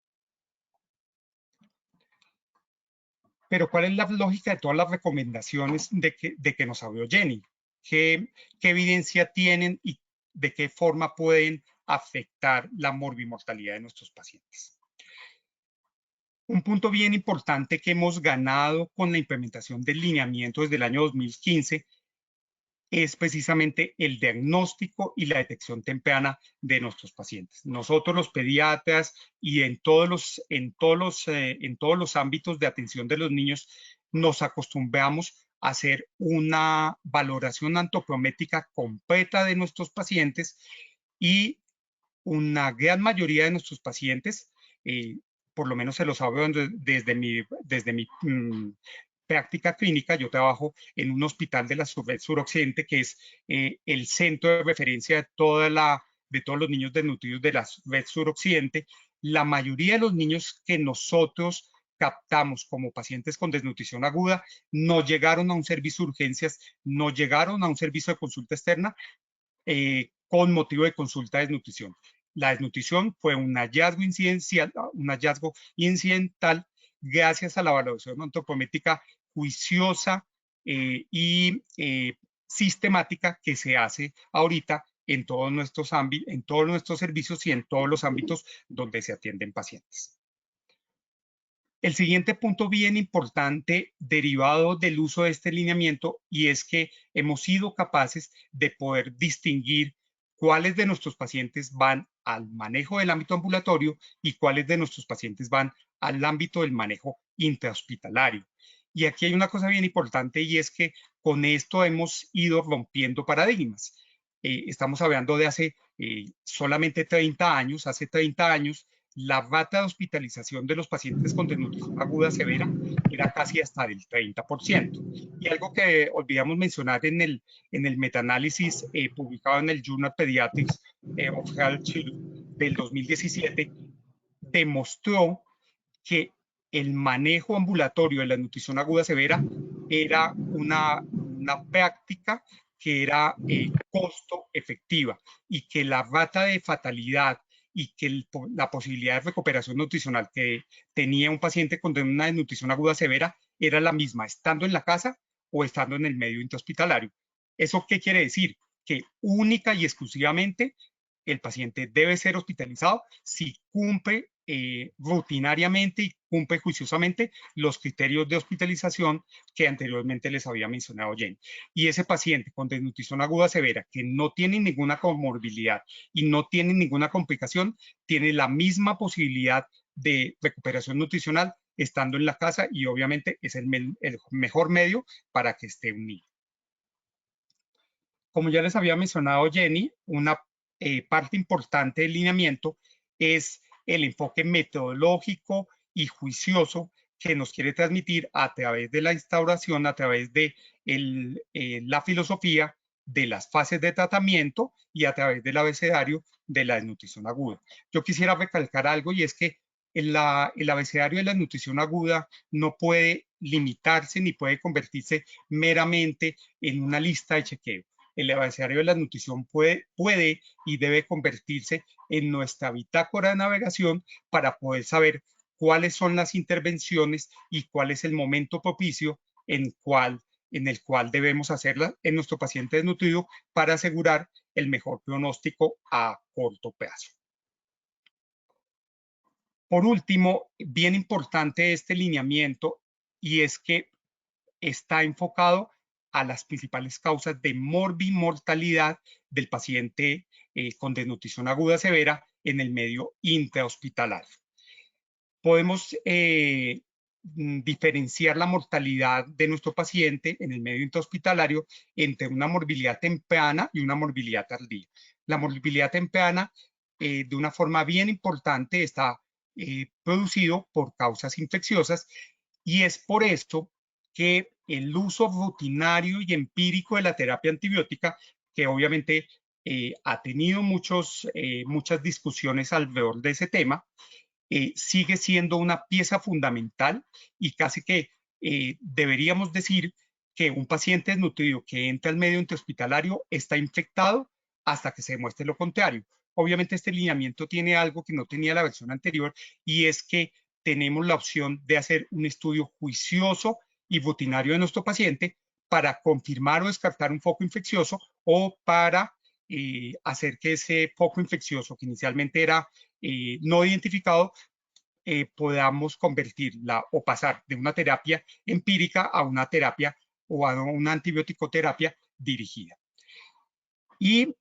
Pero ¿cuál es la lógica de todas las recomendaciones de que nos habló Jenny? ¿Qué evidencia tienen y de qué forma pueden afectar la morbimortalidad de nuestros pacientes? Un punto bien importante que hemos ganado con la implementación del lineamiento desde el año 2015 es precisamente el diagnóstico y la detección temprana de nuestros pacientes. Nosotros los pediatras y en todos los ámbitos de atención de los niños nos acostumbramos a hacer una valoración antropométrica completa de nuestros pacientes y una gran mayoría de nuestros pacientes, por lo menos se los hablo desde mi práctica clínica. Yo trabajo en un hospital de la red suroccidente, que es el centro de referencia de todos los niños desnutridos de la red suroccidente. La mayoría de los niños que nosotros captamos como pacientes con desnutrición aguda no llegaron a un servicio de urgencias, no llegaron a un servicio de consulta externa con motivo de consulta de desnutrición. La desnutrición fue un hallazgo incidental gracias a la valoración antropométrica juiciosa y sistemática que se hace ahorita en todos nuestros servicios y en todos los ámbitos donde se atienden pacientes. El siguiente punto bien importante derivado del uso de este lineamiento, y es que hemos sido capaces de poder distinguir cuáles de nuestros pacientes van al manejo del ámbito ambulatorio y cuáles de nuestros pacientes van al ámbito del manejo intrahospitalario. Y aquí hay una cosa bien importante, y es que con esto hemos ido rompiendo paradigmas. Estamos hablando de hace solamente 30 años. Hace 30 años, la rata de hospitalización de los pacientes con desnutrición aguda severa era casi hasta del 30%. Y algo que olvidamos mencionar en el metaanálisis publicado en el Journal Pediatrics of Health del 2017, demostró que el manejo ambulatorio de la nutrición aguda severa era una práctica que era costo efectiva, y que la rata de fatalidad y que la posibilidad de recuperación nutricional que tenía un paciente con una desnutrición aguda severa era la misma, estando en la casa o estando en el medio intrahospitalario. ¿Eso qué quiere decir? Que única y exclusivamente el paciente debe ser hospitalizado si cumple rutinariamente y cumple juiciosamente los criterios de hospitalización que anteriormente les había mencionado Jenny. Y ese paciente con desnutrición aguda severa que no tiene ninguna comorbilidad y no tiene ninguna complicación, tiene la misma posibilidad de recuperación nutricional estando en la casa, y obviamente es el mejor medio para que esté un niño. Como ya les había mencionado Jenny, una parte importante del lineamiento es el enfoque metodológico y juicioso que nos quiere transmitir a través de la instauración, a través de la filosofía de las fases de tratamiento y a través del abecedario de la desnutrición aguda. Yo quisiera recalcar algo, y es que el abecedario de la desnutrición aguda no puede limitarse ni puede convertirse meramente en una lista de chequeo. El abecedario de la nutrición puede y debe convertirse en nuestra bitácora de navegación para poder saber cuáles son las intervenciones y cuál es el momento propicio en el cual debemos hacerlas en nuestro paciente desnutrido para asegurar el mejor pronóstico a corto plazo. Por último, bien importante este lineamiento, y es que está enfocado a las principales causas de morbimortalidad del paciente con desnutrición aguda severa en el medio intrahospitalario. Podemos diferenciar la mortalidad de nuestro paciente en el medio intrahospitalario entre una morbilidad temprana y una morbilidad tardía. La morbilidad temprana, de una forma bien importante, está producido por causas infecciosas, y es por esto que el uso rutinario y empírico de la terapia antibiótica, que obviamente ha tenido muchas discusiones alrededor de ese tema, sigue siendo una pieza fundamental, y casi que deberíamos decir que un paciente desnutrido que entra al medio intrahospitalario está infectado hasta que se demuestre lo contrario, obviamente este lineamiento tiene algo que no tenía la versión anterior, y es que tenemos la opción de hacer un estudio juicioso y rutinario de nuestro paciente para confirmar o descartar un foco infeccioso, o para hacer que ese foco infeccioso que inicialmente era no identificado, podamos convertirla o pasar de una terapia empírica a una terapia o a una antibiótico-terapia dirigida. Y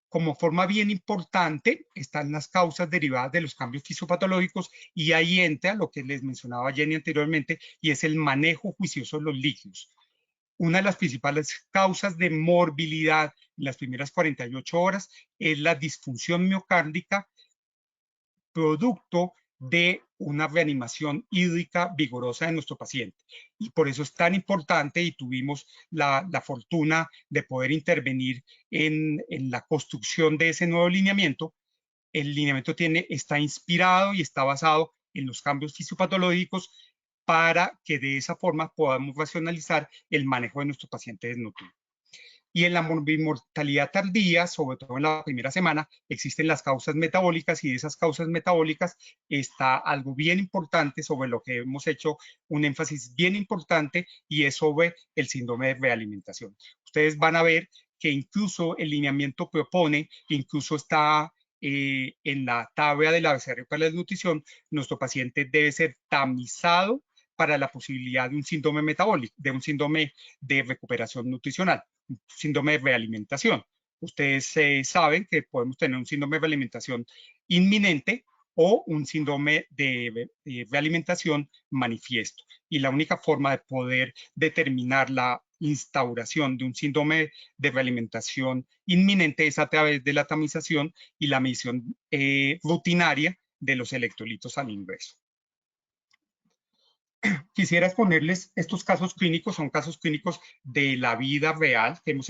como forma bien importante están las causas derivadas de los cambios fisiopatológicos, y ahí entra lo que les mencionaba Jenny anteriormente, y es el manejo juicioso de los líquidos. Una de las principales causas de morbilidad en las primeras 48 horas es la disfunción miocárdica, producto de una reanimación hídrica vigorosa de nuestro paciente. Y por eso es tan importante, y tuvimos la fortuna de poder intervenir en la construcción de ese nuevo lineamiento. El lineamiento está inspirado y está basado en los cambios fisiopatológicos, para que de esa forma podamos racionalizar el manejo de nuestro paciente desnutrido. Y en la morbimortalidad tardía, sobre todo en la primera semana, existen las causas metabólicas, y de esas causas metabólicas está algo bien importante sobre lo que hemos hecho un énfasis bien importante, y es sobre el síndrome de realimentación. Ustedes van a ver que incluso el lineamiento propone, incluso está en la tabla del abecedario para la desnutrición, nuestro paciente debe ser tamizado para la posibilidad de un síndrome metabólico, de un síndrome de recuperación nutricional, un síndrome de realimentación. Ustedes saben que podemos tener un síndrome de realimentación inminente o un síndrome de realimentación manifiesto. Y la única forma de poder determinar la instauración de un síndrome de realimentación inminente es a través de la tamización y la medición rutinaria de los electrolitos al ingreso. Quisiera exponerles estos casos clínicos, son casos clínicos de la vida real que hemos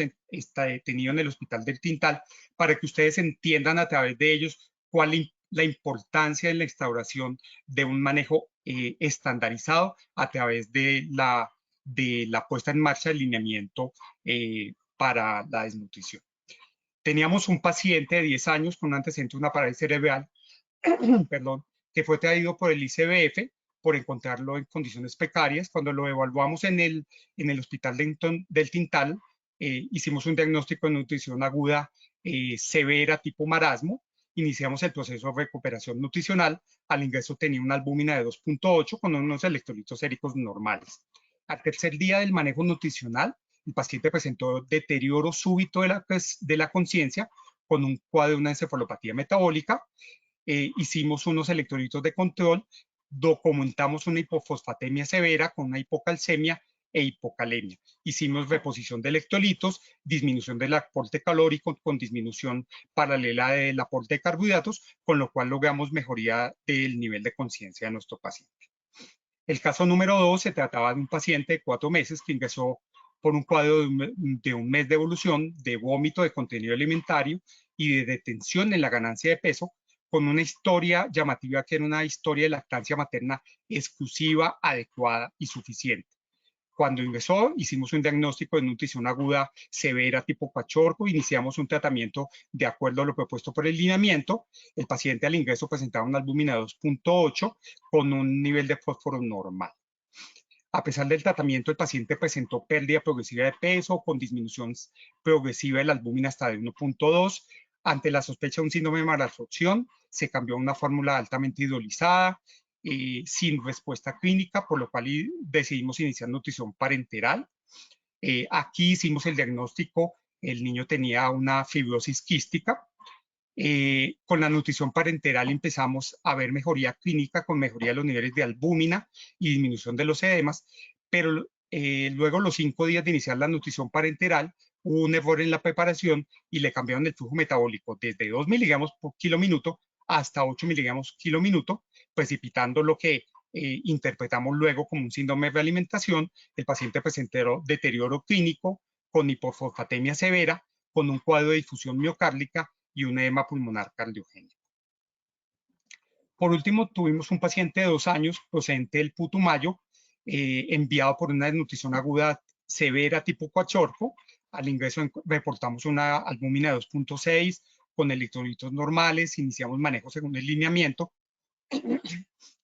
tenido en el Hospital del Tintal, para que ustedes entiendan a través de ellos cuál es la importancia de la instauración de un manejo estandarizado a través de la puesta en marcha del lineamiento para la desnutrición. Teníamos un paciente de 10 años con un antecedente de una parálisis cerebral, perdón, que fue traído por el ICBF por encontrarlo en condiciones precarias. Cuando lo evaluamos en el Hospital del Tintal, hicimos un diagnóstico de nutrición aguda severa tipo marasmo. Iniciamos el proceso de recuperación nutricional. Al ingreso tenía una albúmina de 2.8 con unos electrolitos séricos normales. Al tercer día del manejo nutricional, el paciente presentó deterioro súbito de la conciencia, con un cuadro de una encefalopatía metabólica. Hicimos unos electrolitos de control, documentamos una hipofosfatemia severa con una hipocalcemia e hipocalemia. Hicimos reposición de electrolitos, disminución del aporte calórico con disminución paralela del aporte de carbohidratos, con lo cual logramos mejoría del nivel de conciencia de nuestro paciente. El caso número 2 se trataba de un paciente de 4 meses que ingresó por un cuadro de un mes de evolución, de vómito de contenido alimentario y de detención en la ganancia de peso, con una historia llamativa que era una historia de lactancia materna exclusiva, adecuada y suficiente. Cuando ingresó, hicimos un diagnóstico de nutrición aguda severa tipo Kwashiorkor, iniciamos un tratamiento de acuerdo a lo propuesto por el lineamiento. El paciente al ingreso presentaba una albúmina de 2.8 con un nivel de fósforo normal. A pesar del tratamiento, el paciente presentó pérdida progresiva de peso con disminución progresiva de la albúmina hasta de 1.2. Ante la sospecha de un síndrome de malabsorción, se cambió a una fórmula altamente hidrolizada, sin respuesta clínica, por lo cual decidimos iniciar nutrición parenteral. Aquí hicimos el diagnóstico, el niño tenía una fibrosis quística. Con la nutrición parenteral empezamos a ver mejoría clínica, con mejoría de los niveles de albúmina y disminución de los edemas, pero luego, los 5 días de iniciar la nutrición parenteral, hubo un error en la preparación y le cambiaron el flujo metabólico desde 2 miligramos por kilo minuto hasta 8 miligramos kilo minuto, precipitando lo que interpretamos luego como un síndrome de realimentación. El paciente presentó deterioro clínico con hipofosfatemia severa, con un cuadro de difusión miocárdica y un edema pulmonar cardiogénico. Por último, tuvimos un paciente de 2 años procedente del Putumayo, enviado por una desnutrición aguda severa tipo Kwashiorkor. Al ingreso reportamos una albúmina de 2.6 con electrolitos normales, iniciamos manejo según el lineamiento.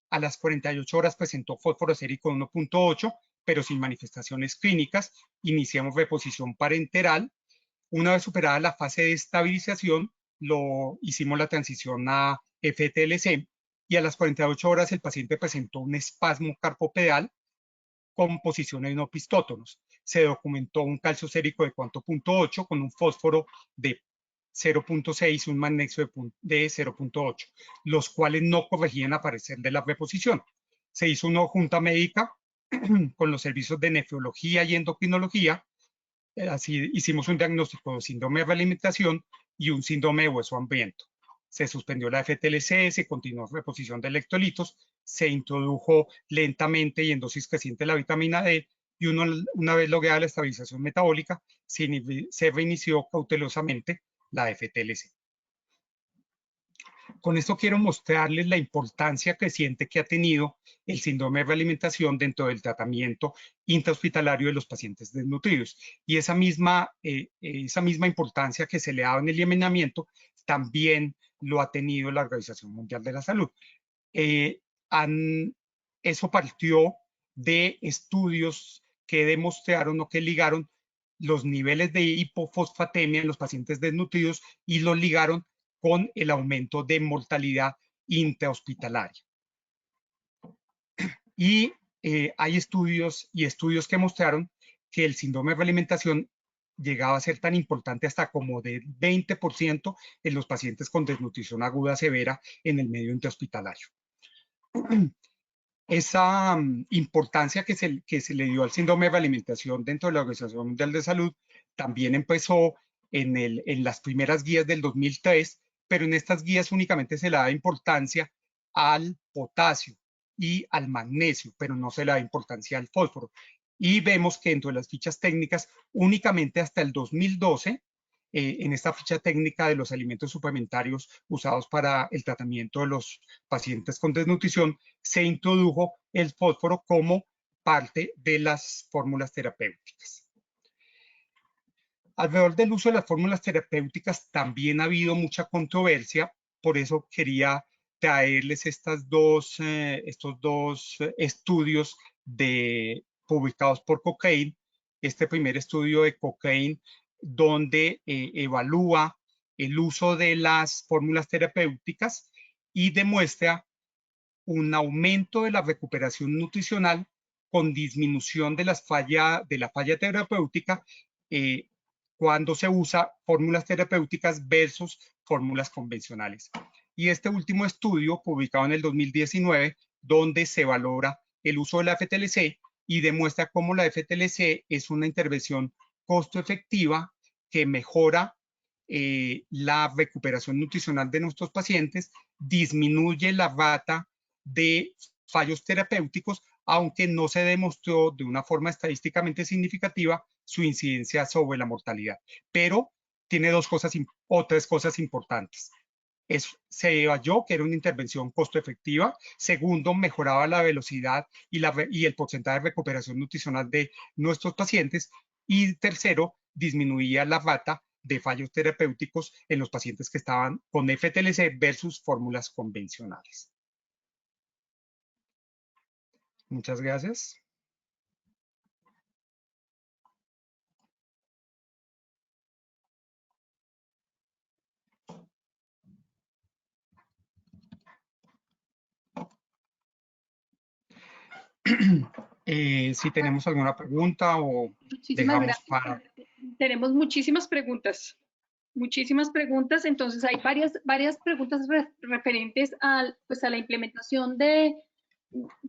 A las 48 horas presentó fósforo sérico 1.8, pero sin manifestaciones clínicas. Iniciamos reposición parenteral. Una vez superada la fase de estabilización, hicimos la transición a FTLC y a las 48 horas el paciente presentó un espasmo carpopedal con posiciones no pistótonos. Se documentó un calcio sérico de 4.8 con un fósforo de 0.6 y un magnesio de 0.8, los cuales no corregían a parecer de la reposición. Se hizo una junta médica con los servicios de nefrología y endocrinología. Así hicimos un diagnóstico de síndrome de realimentación y un síndrome de hueso hambriento. Se suspendió la FTLC, se continuó reposición de electrolitos, se introdujo lentamente y en dosis creciente la vitamina D y una vez lograda la estabilización metabólica, se reinició cautelosamente la FTLC. Con esto quiero mostrarles la importancia creciente que ha tenido el síndrome de realimentación dentro del tratamiento intrahospitalario de los pacientes desnutridos. Y esa misma importancia que se le ha dado en el envenenamiento también lo ha tenido la Organización Mundial de la Salud. Eso partió de estudios que demostraron o que ligaron los niveles de hipofosfatemia en los pacientes desnutridos y los ligaron con el aumento de mortalidad intrahospitalaria. Y hay estudios que mostraron que el síndrome de realimentación llegaba a ser tan importante hasta como de 20% en los pacientes con desnutrición aguda severa en el medio intrahospitalario. Esa importancia que se le dio al síndrome de realimentación dentro de la Organización Mundial de Salud también empezó en las primeras guías del 2003, pero en estas guías únicamente se le da importancia al potasio y al magnesio, pero no se le da importancia al fósforo. Y vemos que dentro de las fichas técnicas, únicamente hasta el 2012, en esta ficha técnica de los alimentos suplementarios usados para el tratamiento de los pacientes con desnutrición, se introdujo el fósforo como parte de las fórmulas terapéuticas. Alrededor del uso de las fórmulas terapéuticas también ha habido mucha controversia, por eso quería traerles estos dos estudios publicados por Cochrane. Este primer estudio de Cochrane, donde evalúa el uso de las fórmulas terapéuticas y demuestra un aumento de la recuperación nutricional con disminución de la falla terapéutica cuando se usa fórmulas terapéuticas versus fórmulas convencionales. Y este último estudio, publicado en el 2019, donde se valora el uso de la FTLC y demuestra cómo la FTLC es una intervención costo efectiva que mejora la recuperación nutricional de nuestros pacientes, disminuye la rata de fallos terapéuticos, aunque no se demostró de una forma estadísticamente significativa su incidencia sobre la mortalidad. Pero tiene otras cosas importantes. Se halló que era una intervención costo efectiva. Segundo, mejoraba la velocidad y el porcentaje de recuperación nutricional de nuestros pacientes. Y tercero, disminuía la rata de fallos terapéuticos en los pacientes que estaban con FTLC versus fórmulas convencionales. Muchas gracias. Si tenemos alguna pregunta o dejamos para... Tenemos muchísimas preguntas. Entonces hay varias preguntas referentes pues a la implementación de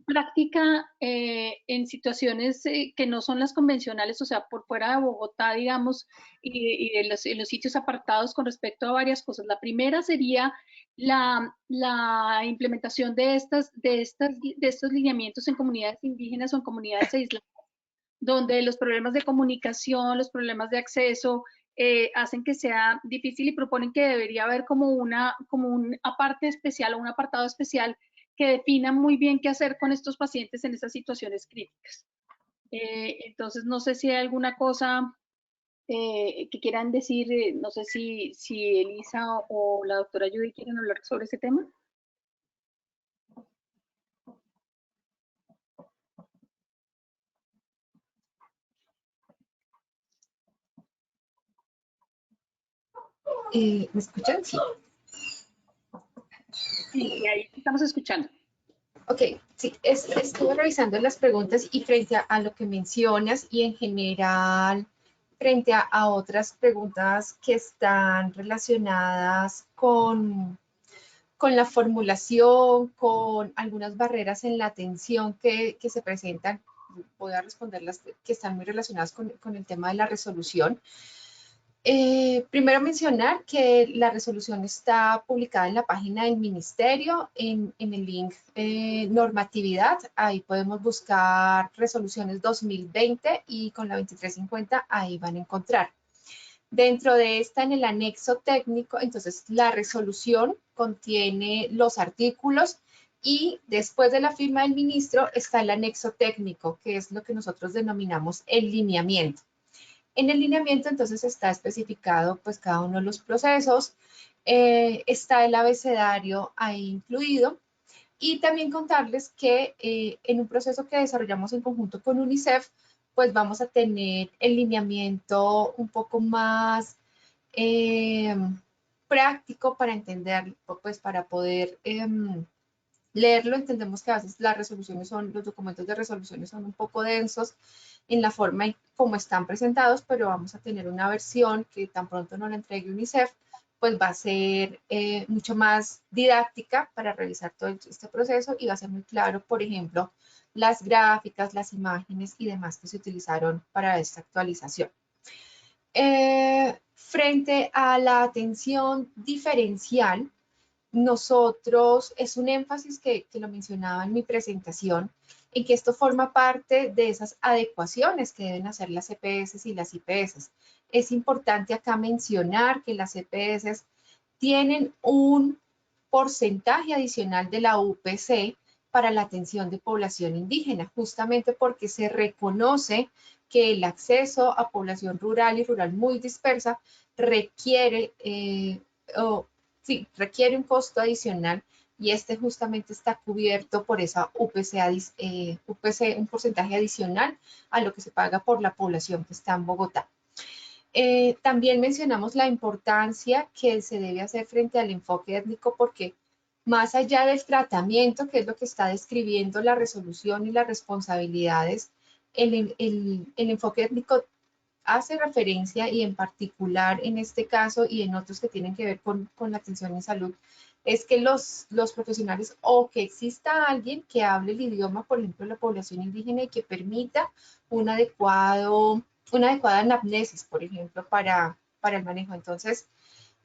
práctica en situaciones que no son las convencionales, o sea, por fuera de Bogotá, digamos, y de los sitios apartados con respecto a varias cosas. La primera sería la implementación de estos lineamientos en comunidades indígenas o en comunidades aisladas, donde los problemas de comunicación, los problemas de acceso, hacen que sea difícil y proponen que debería haber como un aparte especial o un apartado especial que defina muy bien qué hacer con estos pacientes en esas situaciones críticas. Entonces, no sé si hay alguna cosa que quieran decir, no sé si Elisa o la doctora Judy quieren hablar sobre ese tema. ¿Me escuchan? Sí. Sí, ahí estamos escuchando. Ok, sí, estuve revisando las preguntas y frente a lo que mencionas y en general frente a otras preguntas que están relacionadas con la formulación, con algunas barreras en la atención que se presentan, voy a responder las que están muy relacionadas con el tema de la resolución. Primero mencionar que la resolución está publicada en la página del ministerio, en el link normatividad. Ahí podemos buscar resoluciones 2020 y con la 2350 ahí van a encontrar. Dentro de esta, en el anexo técnico, entonces la resolución contiene los artículos y después de la firma del ministro está el anexo técnico, que es lo que nosotros denominamos el lineamiento. En el lineamiento entonces está especificado pues cada uno de los procesos, está el abecedario ahí incluido y también contarles que en un proceso que desarrollamos en conjunto con UNICEF pues vamos a tener el lineamiento un poco más práctico para entender, pues para poder leerlo. Entendemos que a veces los documentos de resoluciones son un poco densos en la forma en cómo están presentados, pero vamos a tener una versión que tan pronto nos la entregue UNICEF, pues va a ser mucho más didáctica para realizar todo este proceso y va a ser muy claro, por ejemplo, las gráficas, las imágenes y demás que se utilizaron para esta actualización. Frente a la atención diferencial, nosotros, es un énfasis que lo mencionaba en mi presentación, en que esto forma parte de esas adecuaciones que deben hacer las EPS y las IPS. Es importante acá mencionar que las EPS tienen un porcentaje adicional de la UPC para la atención de población indígena, justamente porque se reconoce que el acceso a población rural y rural muy dispersa requiere requiere un costo adicional y este justamente está cubierto por esa UPC, un porcentaje adicional a lo que se paga por la población que está en Bogotá. También mencionamos la importancia que se debe hacer frente al enfoque étnico porque más allá del tratamiento, que es lo que está describiendo la resolución y las responsabilidades, el enfoque étnico hace referencia y en particular en este caso y en otros que tienen que ver con la atención en salud, es que los profesionales o que exista alguien que hable el idioma, por ejemplo, la población indígena y que permita una adecuada anamnesis, por ejemplo, para el manejo. Entonces,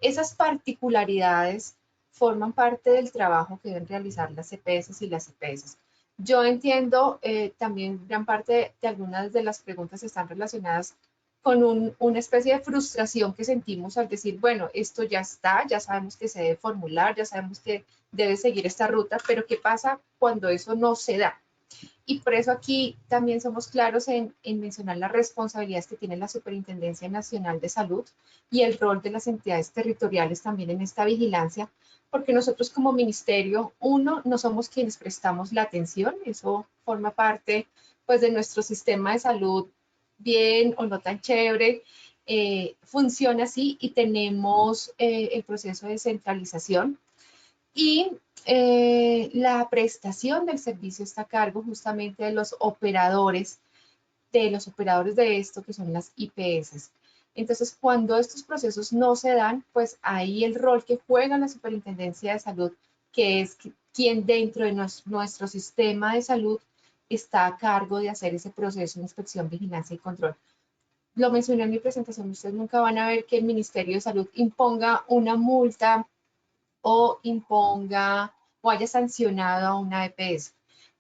esas particularidades forman parte del trabajo que deben realizar las EPS y las IPS. Yo entiendo también gran parte de algunas de las preguntas están relacionadas con una especie de frustración que sentimos al decir, bueno, esto ya está, ya sabemos que se debe formular, ya sabemos que debe seguir esta ruta, pero ¿qué pasa cuando eso no se da? Y por eso aquí también somos claros en mencionar las responsabilidades que tiene la Superintendencia Nacional de Salud y el rol de las entidades territoriales también en esta vigilancia, porque nosotros como ministerio, uno, no somos quienes prestamos la atención, eso forma parte pues de nuestro sistema de salud bien o no tan chévere, funciona así y tenemos el proceso de centralización y la prestación del servicio está a cargo justamente de los operadores de esto que son las IPS. Entonces, cuando estos procesos no se dan, pues ahí el rol que juega la Superintendencia de Salud, que es quien dentro de nuestro sistema de salud está a cargo de hacer ese proceso de inspección, vigilancia y control. Lo mencioné en mi presentación, ustedes nunca van a ver que el Ministerio de Salud imponga una multa o imponga o haya sancionado a una EPS.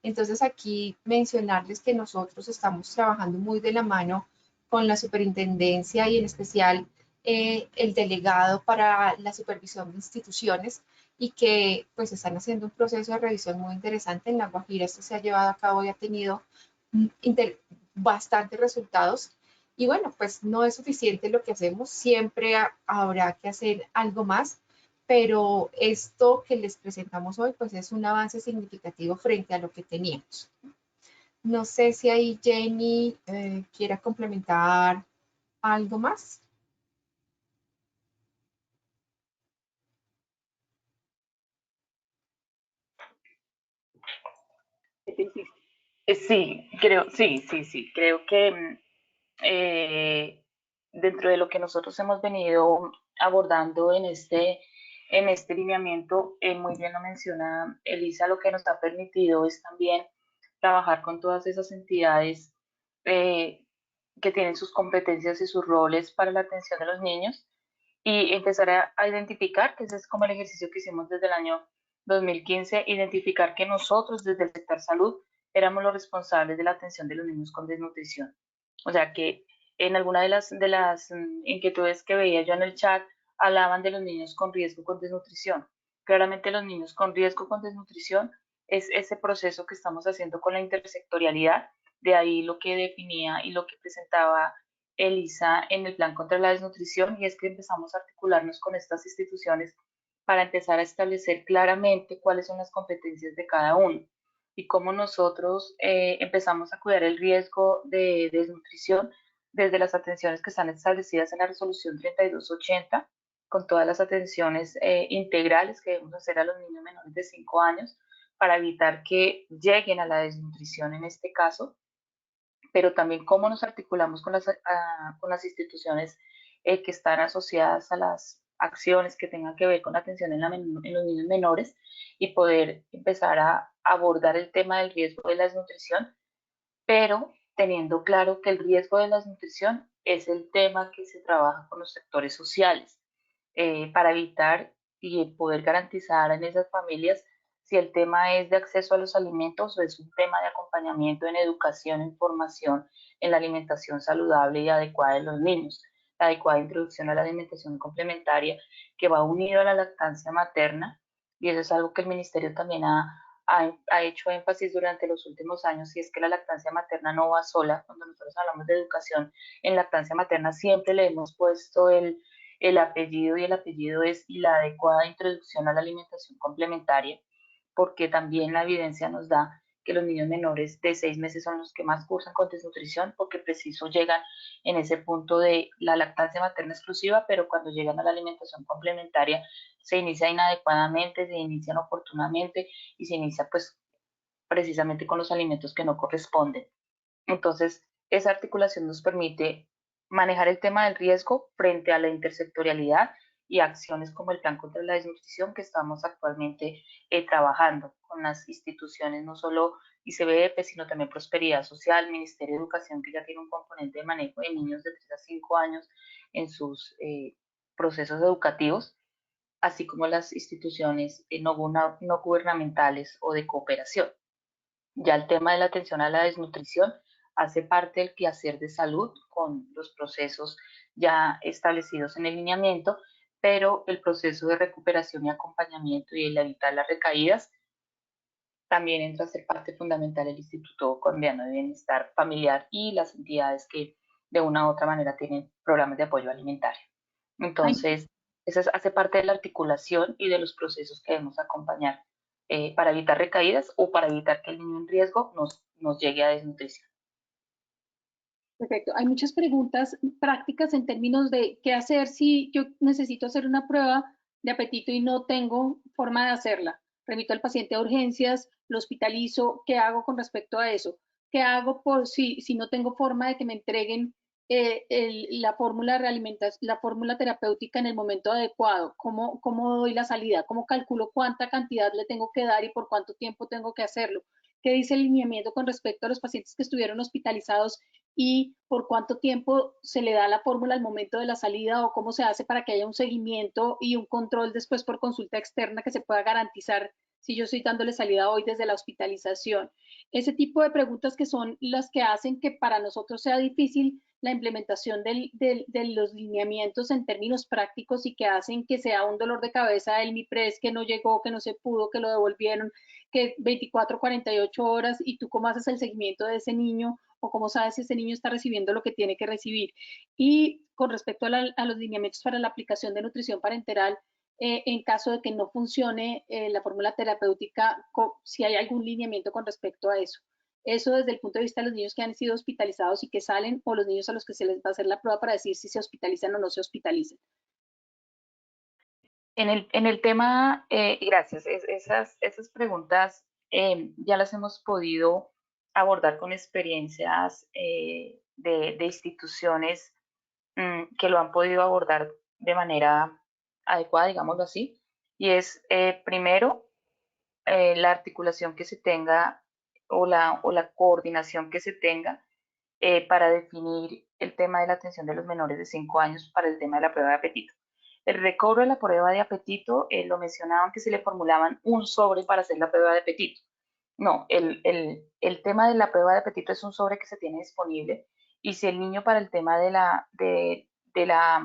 Entonces aquí mencionarles que nosotros estamos trabajando muy de la mano con la superintendencia y en especial el delegado para la supervisión de instituciones y que pues están haciendo un proceso de revisión muy interesante en La Guajira. Esto se ha llevado a cabo y ha tenido bastantes resultados Y bueno, pues no es suficiente lo que hacemos, siempre habrá que hacer algo más, pero esto que les presentamos hoy pues es un avance significativo frente a lo que teníamos. No sé si ahí Jenny quiera complementar algo más. Sí, creo que dentro de lo que nosotros hemos venido abordando en este lineamiento, muy bien lo menciona Elisa, lo que nos ha permitido es también trabajar con todas esas entidades eh, que tienen sus competencias y sus roles para la atención de los niños y empezar a identificar, que ese es como el ejercicio que hicimos desde el año 2015, identificar que nosotros desde el sector salud éramos los responsables de la atención de los niños con desnutrición. O sea que en alguna de las inquietudes que veía yo en el chat hablaban de los niños con riesgo con desnutrición. Claramente los niños con riesgo con desnutrición es ese proceso que estamos haciendo con la intersectorialidad, de ahí lo que definía y lo que presentaba Elisa en el plan contra la desnutrición, y es que empezamos a articularnos con estas instituciones para empezar a establecer claramente cuáles son las competencias de cada uno y cómo nosotros empezamos a cuidar el riesgo de desnutrición desde las atenciones que están establecidas en la resolución 3280, con todas las atenciones integrales que debemos hacer a los niños menores de 5 años para evitar que lleguen a la desnutrición en este caso, pero también cómo nos articulamos con con las instituciones que están asociadas a las acciones que tengan que ver con la atención en los niños menores y poder empezar a abordar el tema del riesgo de la desnutrición, pero teniendo claro que el riesgo de la desnutrición es el tema que se trabaja con los sectores sociales para evitar y poder garantizar en esas familias si el tema es de acceso a los alimentos o es un tema de acompañamiento en educación, en formación, en la alimentación saludable y adecuada de los niños, la adecuada introducción a la alimentación complementaria que va unido a la lactancia materna, y eso es algo que el Ministerio también ha hecho énfasis durante los últimos años, y es que la lactancia materna no va sola. Cuando nosotros hablamos de educación en lactancia materna siempre le hemos puesto el apellido, y el apellido es la adecuada introducción a la alimentación complementaria, porque también la evidencia nos da que los niños menores de 6 meses son los que más cursan con desnutrición, porque preciso llegan en ese punto de la lactancia materna exclusiva, pero cuando llegan a la alimentación complementaria se inicia inadecuadamente, se inicia inoportunamente y se inicia pues precisamente con los alimentos que no corresponden. Entonces, esa articulación nos permite manejar el tema del riesgo frente a la intersectorialidad y acciones como el plan contra la desnutrición que estamos actualmente trabajando con las instituciones, no solo ICBF, sino también Prosperidad Social, Ministerio de Educación, que ya tiene un componente de manejo de niños de 3 a 5 años en sus procesos educativos, así como las instituciones no gubernamentales o de cooperación. Ya el tema de la atención a la desnutrición hace parte del quehacer de salud con los procesos ya establecidos en el lineamiento, pero el proceso de recuperación y acompañamiento y el evitar las recaídas también entra a ser parte fundamental del Instituto Colombiano de Bienestar Familiar y las entidades que de una u otra manera tienen programas de apoyo alimentario. Entonces, eso hace parte de la articulación y de los procesos que debemos acompañar para evitar recaídas o para evitar que el niño en riesgo nos llegue a desnutrición. Perfecto. Hay muchas preguntas prácticas en términos de qué hacer si yo necesito hacer una prueba de apetito y no tengo forma de hacerla. Remito al paciente a urgencias, lo hospitalizo, ¿qué hago con respecto a eso? ¿Qué hago por si no tengo forma de que me entreguen la fórmula la fórmula terapéutica en el momento adecuado? ¿Cómo doy la salida? ¿Cómo calculo cuánta cantidad le tengo que dar y por cuánto tiempo tengo que hacerlo? ¿Qué dice el lineamiento con respecto a los pacientes que estuvieron hospitalizados y por cuánto tiempo se le da la fórmula al momento de la salida, o cómo se hace para que haya un seguimiento y un control después por consulta externa que se pueda garantizar si yo estoy dándole salida hoy desde la hospitalización? Ese tipo de preguntas que son las que hacen que para nosotros sea difícil la implementación de los lineamientos en términos prácticos y que hacen que sea un dolor de cabeza el MIPRES que no llegó, que no se pudo, que lo devolvieron, que 24, 48 horas y tú cómo haces el seguimiento de ese niño o cómo sabe si ese niño está recibiendo lo que tiene que recibir. Y con respecto a los lineamientos para la aplicación de nutrición parenteral, en caso de que no funcione la fórmula terapéutica, si hay algún lineamiento con respecto a eso. Eso desde el punto de vista de los niños que han sido hospitalizados y que salen, o los niños a los que se les va a hacer la prueba para decir si se hospitalizan o no se hospitalizan. En el tema, gracias, esas preguntas ya las hemos podido abordar con experiencias de instituciones que lo han podido abordar de manera adecuada, digámoslo así, y es primero la articulación que se tenga o la coordinación que se tenga para definir el tema de la atención de los menores de 5 años para el tema de la prueba de apetito. El recobro de la prueba de apetito, lo mencionaban que se le formulaban un sobre para hacer la prueba de apetito. No, el tema de la prueba de apetito es un sobre que se tiene disponible y si el niño para el tema de la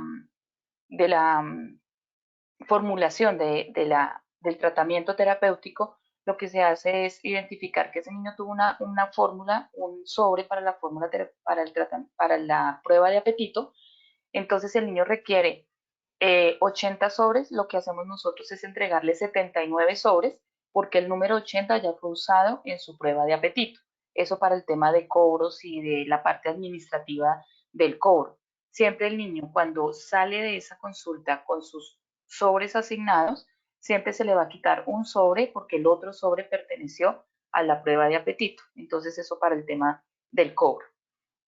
formulación del tratamiento terapéutico, lo que se hace es identificar que ese niño tuvo una fórmula, un sobre para la fórmula para la prueba de apetito, entonces el niño requiere 80 sobres, lo que hacemos nosotros es entregarle 79 sobres porque el número 80 ya fue usado en su prueba de apetito. Eso para el tema de cobros y de la parte administrativa del cobro. Siempre el niño cuando sale de esa consulta con sus sobres asignados, siempre se le va a quitar un sobre porque el otro sobre perteneció a la prueba de apetito. Entonces eso para el tema del cobro.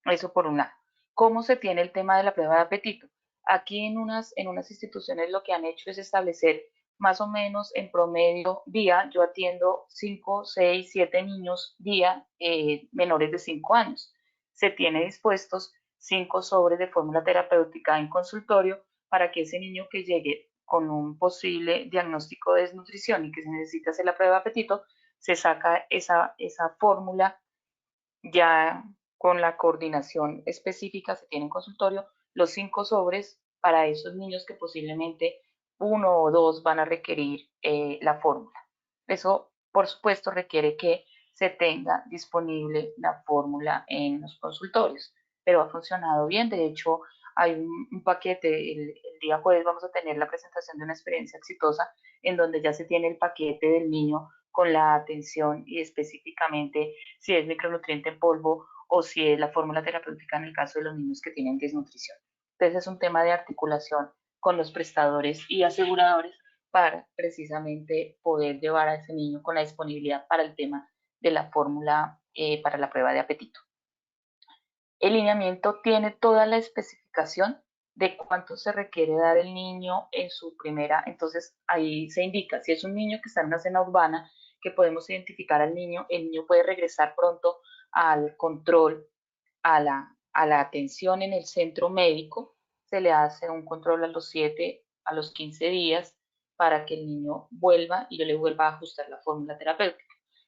Eso por un lado. ¿Cómo se tiene el tema de la prueba de apetito? Aquí en unas instituciones lo que han hecho es establecer más o menos en promedio día, yo atiendo 5, 6, 7 niños día menores de 5 años. Se tiene dispuestos 5 sobres de fórmula terapéutica en consultorio para que ese niño que llegue con un posible diagnóstico de desnutrición y que se necesita hacer la prueba de apetito, se saca esa fórmula ya con la coordinación específica, se tiene en consultorio los 5 sobres para esos niños que posiblemente 1 o 2 van a requerir la fórmula. Eso, por supuesto, requiere que se tenga disponible la fórmula en los consultorios, pero ha funcionado bien. De hecho, hay un paquete, el día jueves vamos a tener la presentación de una experiencia exitosa en donde ya se tiene el paquete del niño con la atención y específicamente si es micronutriente en polvo o si es la fórmula terapéutica en el caso de los niños que tienen desnutrición. Entonces es un tema de articulación con los prestadores y aseguradores para precisamente poder llevar a ese niño con la disponibilidad para el tema de la fórmula para la prueba de apetito. El lineamiento tiene toda la especificación de cuánto se requiere dar el niño en su primera, entonces ahí se indica, si es un niño que está en una zona urbana, que podemos identificar al niño, el niño puede regresar pronto al control, a la atención en el centro médico, se le hace un control a los 7, a los 15 días para que el niño vuelva y yo le vuelva a ajustar la fórmula terapéutica.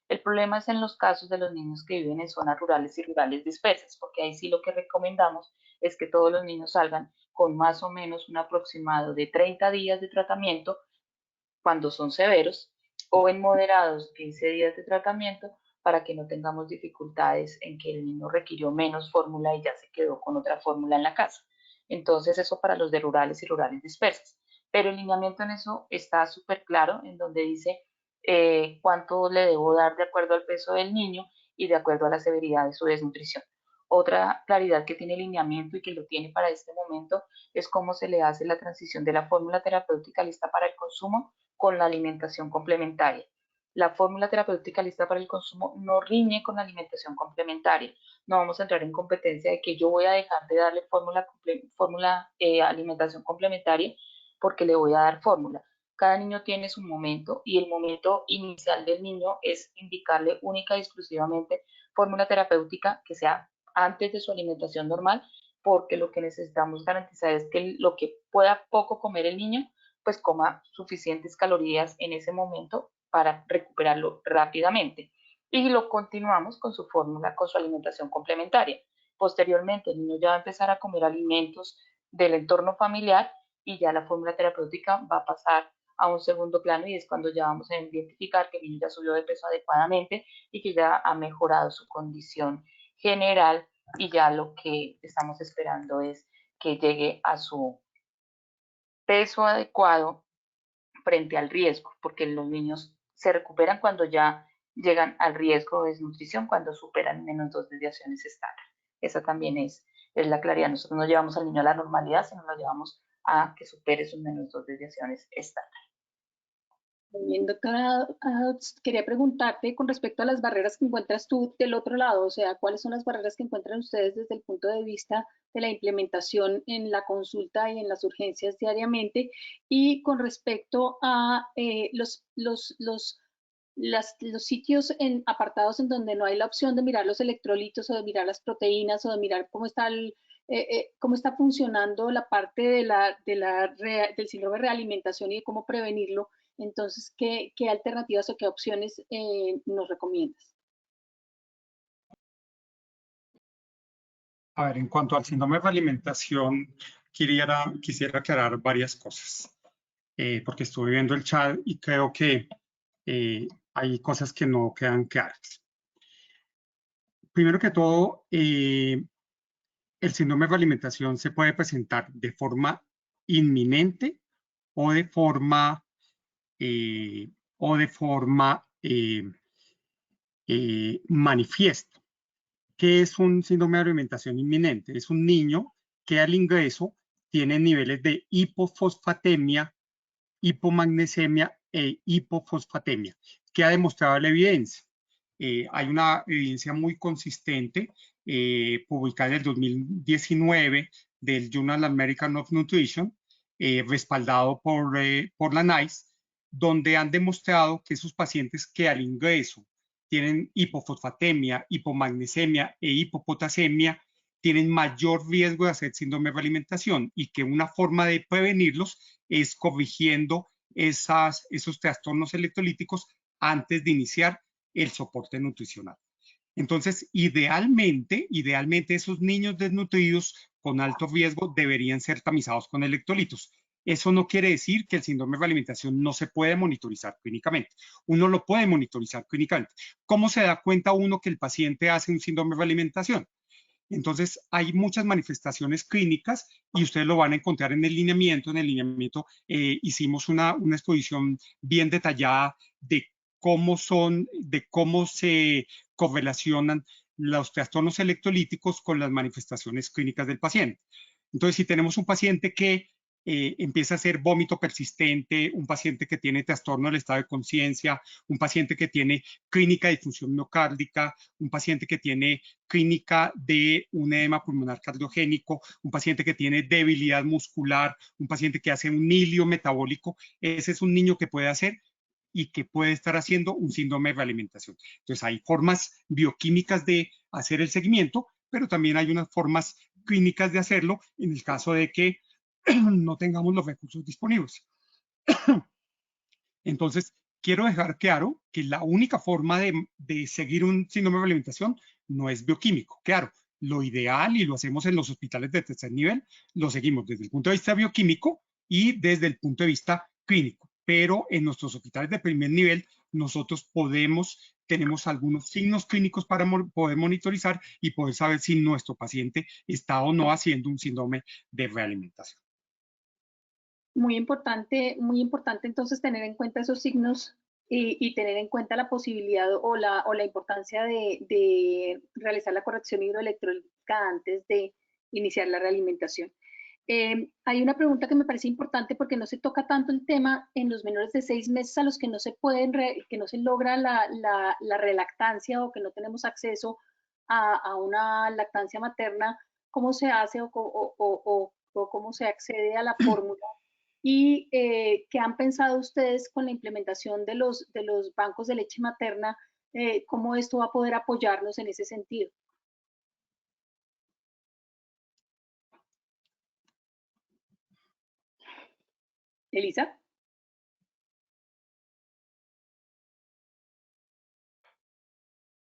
El problema es en los casos de los niños que viven en zonas rurales y rurales dispersas, porque ahí sí lo que recomendamos es que todos los niños salgan con más o menos un aproximado de 30 días de tratamiento cuando son severos o en moderados 15 días de tratamiento para que no tengamos dificultades en que el niño requirió menos fórmula y ya se quedó con otra fórmula en la casa. Entonces eso para los de rurales y rurales dispersas. Pero el lineamiento en eso está súper claro, en donde dice cuánto le debo dar de acuerdo al peso del niño y de acuerdo a la severidad de su desnutrición. Otra claridad que tiene el lineamiento y que lo tiene para este momento es cómo se le hace la transición de la fórmula terapéutica lista para el consumo con la alimentación complementaria. La fórmula terapéutica lista para el consumo no riñe con la alimentación complementaria. No vamos a entrar en competencia de que yo voy a dejar de darle alimentación complementaria porque le voy a dar fórmula. Cada niño tiene su momento y el momento inicial del niño es indicarle única y exclusivamente fórmula terapéutica que sea antes de su alimentación normal, porque lo que necesitamos garantizar es que lo que pueda poco comer el niño, pues coma suficientes calorías en ese momento para recuperarlo rápidamente. Y lo continuamos con su fórmula, con su alimentación complementaria. Posteriormente, el niño ya va a empezar a comer alimentos del entorno familiar y ya la fórmula terapéutica va a pasar a un segundo plano y es cuando ya vamos a identificar que el niño ya subió de peso adecuadamente y que ya ha mejorado su condición general, y ya lo que estamos esperando es que llegue a su peso adecuado frente al riesgo, porque los niños se recuperan cuando ya llegan al riesgo de desnutrición, cuando superan menos 2 desviaciones estándar. Esa también es la claridad. Nosotros no llevamos al niño a la normalidad, sino lo llevamos a que supere sus menos 2 desviaciones estándar. Muy bien, doctora, quería preguntarte con respecto a las barreras que encuentras tú del otro lado, o sea, ¿cuáles son las barreras que encuentran ustedes desde el punto de vista de la implementación en la consulta y en las urgencias diariamente? Y con respecto a los sitios apartados en donde no hay la opción de mirar los electrolitos o de mirar las proteínas o de mirar cómo está cómo está funcionando la parte del síndrome de realimentación y de cómo prevenirlo. Entonces, ¿qué alternativas o qué opciones nos recomiendas? A ver, en cuanto al síndrome de realimentación, quisiera aclarar varias cosas, porque estuve viendo el chat y creo que hay cosas que no quedan claras. Primero que todo, el síndrome de realimentación se puede presentar de forma inminente o de forma manifiesta. ¿Qué es un síndrome de alimentación inminente? Es un niño que al ingreso tiene niveles de hipofosfatemia, hipomagnesemia e hipofosfatemia. ¿Qué ha demostrado la evidencia? Hay una evidencia muy consistente publicada en el 2019 del Journal American of Nutrition, respaldado por la NICE, donde han demostrado que esos pacientes que al ingreso tienen hipofosfatemia, hipomagnesemia e hipopotasemia tienen mayor riesgo de hacer síndrome de realimentación, y que una forma de prevenirlos es corrigiendo esos trastornos electrolíticos antes de iniciar el soporte nutricional. Entonces, idealmente esos niños desnutridos con alto riesgo deberían ser tamizados con electrolitos. Eso no quiere decir que el síndrome de realimentación no se puede monitorizar clínicamente. Uno lo puede monitorizar clínicamente. ¿Cómo se da cuenta uno que el paciente hace un síndrome de realimentación? Entonces, hay muchas manifestaciones clínicas y ustedes lo van a encontrar en el lineamiento. En el lineamiento hicimos una exposición bien detallada de cómo se correlacionan los trastornos electrolíticos con las manifestaciones clínicas del paciente. Entonces, si tenemos un paciente que empieza a hacer vómito persistente, un paciente que tiene trastorno del estado de conciencia, un paciente que tiene clínica de disfunción miocárdica, un paciente que tiene clínica de un edema pulmonar cardiogénico, un paciente que tiene debilidad muscular, un paciente que hace un hilio metabólico, ese es un niño que puede hacer y que puede estar haciendo un síndrome de realimentación. Entonces, hay formas bioquímicas de hacer el seguimiento, pero también hay unas formas clínicas de hacerlo en el caso de que no tengamos los recursos disponibles. Entonces, quiero dejar claro que la única forma de seguir un síndrome de realimentación no es bioquímico. Claro, lo ideal, y lo hacemos en los hospitales de tercer nivel, lo seguimos desde el punto de vista bioquímico y desde el punto de vista clínico. Pero en nuestros hospitales de primer nivel, nosotros tenemos algunos signos clínicos para poder monitorizar y poder saber si nuestro paciente está o no haciendo un síndrome de realimentación. Muy importante entonces tener en cuenta esos signos y tener en cuenta la posibilidad o la importancia de realizar la corrección hidroelectrolítica antes de iniciar la realimentación. Hay una pregunta que me parece importante porque no se toca tanto el tema en los menores de 6 meses a los que no se logra la relactancia o que no tenemos acceso a una lactancia materna. ¿Cómo se hace o cómo se accede a la fórmula? ¿Y qué han pensado ustedes con la implementación de los bancos de leche materna? ¿Cómo esto va a poder apoyarnos en ese sentido? Elisa.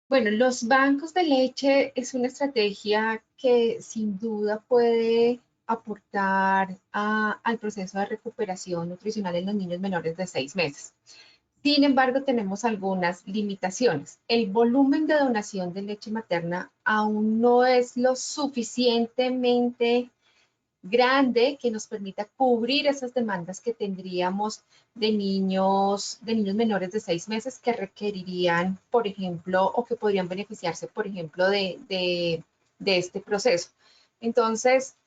Bueno, los bancos de leche es una estrategia que sin duda puede aportar al proceso de recuperación nutricional en los niños menores de 6 meses. Sin embargo, tenemos algunas limitaciones. El volumen de donación de leche materna aún no es lo suficientemente grande que nos permita cubrir esas demandas que tendríamos de niños menores de 6 meses que requerirían, por ejemplo, o que podrían beneficiarse, por ejemplo, de este proceso. Entonces,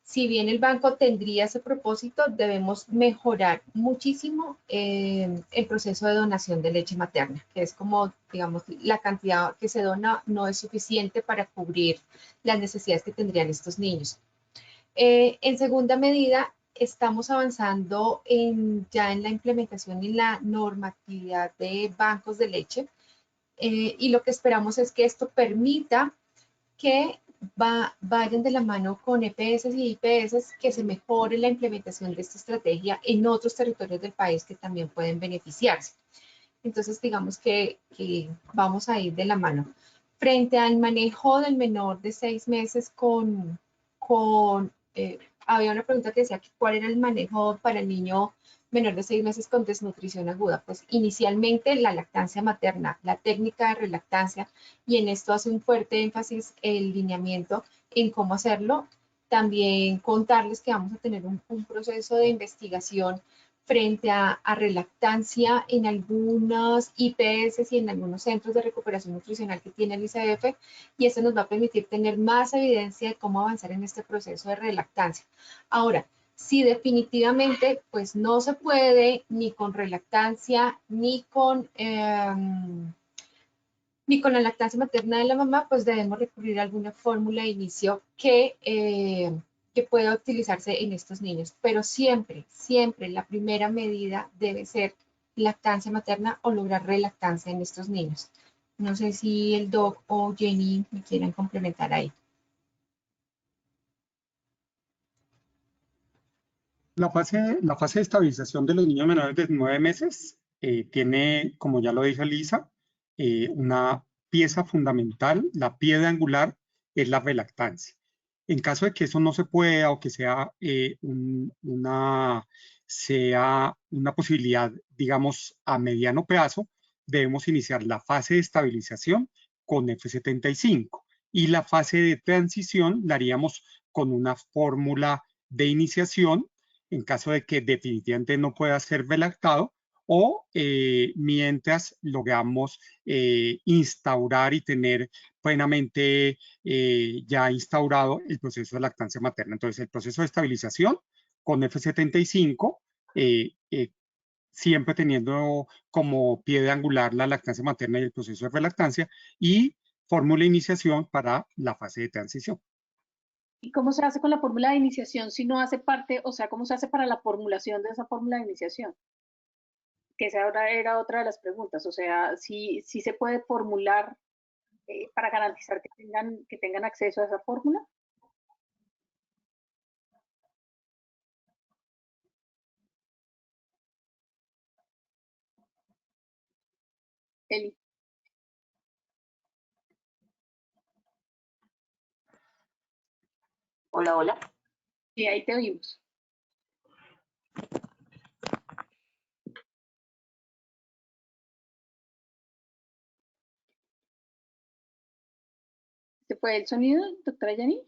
si bien el banco tendría ese propósito, debemos mejorar muchísimo el proceso de donación de leche materna, que es como, digamos, la cantidad que se dona no es suficiente para cubrir las necesidades que tendrían estos niños. En segunda medida, estamos avanzando ya en la implementación y la normatividad de bancos de leche y lo que esperamos es que esto permita que vayan de la mano con EPS y IPS, que se mejore la implementación de esta estrategia en otros territorios del país que también pueden beneficiarse. Entonces, digamos que vamos a ir de la mano. Frente al manejo del menor de 6 meses había una pregunta que decía que cuál era el manejo para el niño menor de 6 meses con desnutrición aguda. Pues inicialmente la lactancia materna, la técnica de relactancia, y en esto hace un fuerte énfasis el lineamiento en cómo hacerlo. También contarles que vamos a tener un proceso de investigación frente a relactancia en algunos IPS y en algunos centros de recuperación nutricional que tiene el ICF, y eso nos va a permitir tener más evidencia de cómo avanzar en este proceso de relactancia. Ahora, si definitivamente pues no se puede ni con relactancia ni con la lactancia materna de la mamá, pues debemos recurrir a alguna fórmula de inicio que pueda utilizarse en estos niños. Pero siempre, siempre la primera medida debe ser lactancia materna o lograr relactancia en estos niños. No sé si el doc o Jenny me quieran complementar ahí. La fase de estabilización de los niños menores de 9 meses tiene, como ya lo dijo Lisa, una pieza fundamental, la piedra angular es la relactancia. En caso de que eso no se pueda o que sea, una posibilidad, digamos, a mediano plazo, debemos iniciar la fase de estabilización con F75 y la fase de transición la haríamos con una fórmula de iniciación en caso de que definitivamente no pueda ser relactado o mientras logramos instaurar y tener plenamente ya instaurado el proceso de lactancia materna. Entonces, el proceso de estabilización con F75, siempre teniendo como piedra angular la lactancia materna y el proceso de relactancia, y fórmula de iniciación para la fase de transición. ¿Y cómo se hace con la fórmula de iniciación si no hace parte, o sea, cómo se hace para la formulación de esa fórmula de iniciación? Que esa era otra de las preguntas, o sea, si se puede formular para garantizar que tengan acceso a esa fórmula. Eli. Hola, hola. Sí, ahí te oímos. ¿Se fue el sonido, doctora Jenny?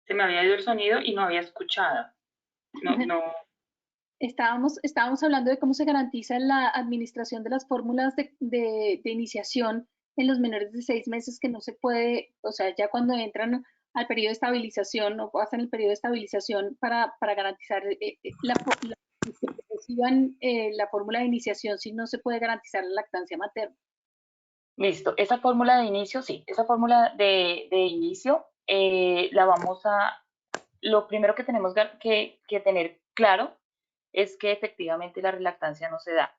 Se me había ido el sonido y no había escuchado. No. Estábamos hablando de cómo se garantiza la administración de las fórmulas de iniciación en los menores de 6 meses, que no se puede, o sea, ya cuando entran al periodo de estabilización o pasan el periodo de estabilización para garantizar que reciban la fórmula de iniciación, si no se puede garantizar la lactancia materna. Listo, esa fórmula de inicio, sí, esa fórmula de inicio lo primero que tenemos que tener claro es que efectivamente la relactancia no se da.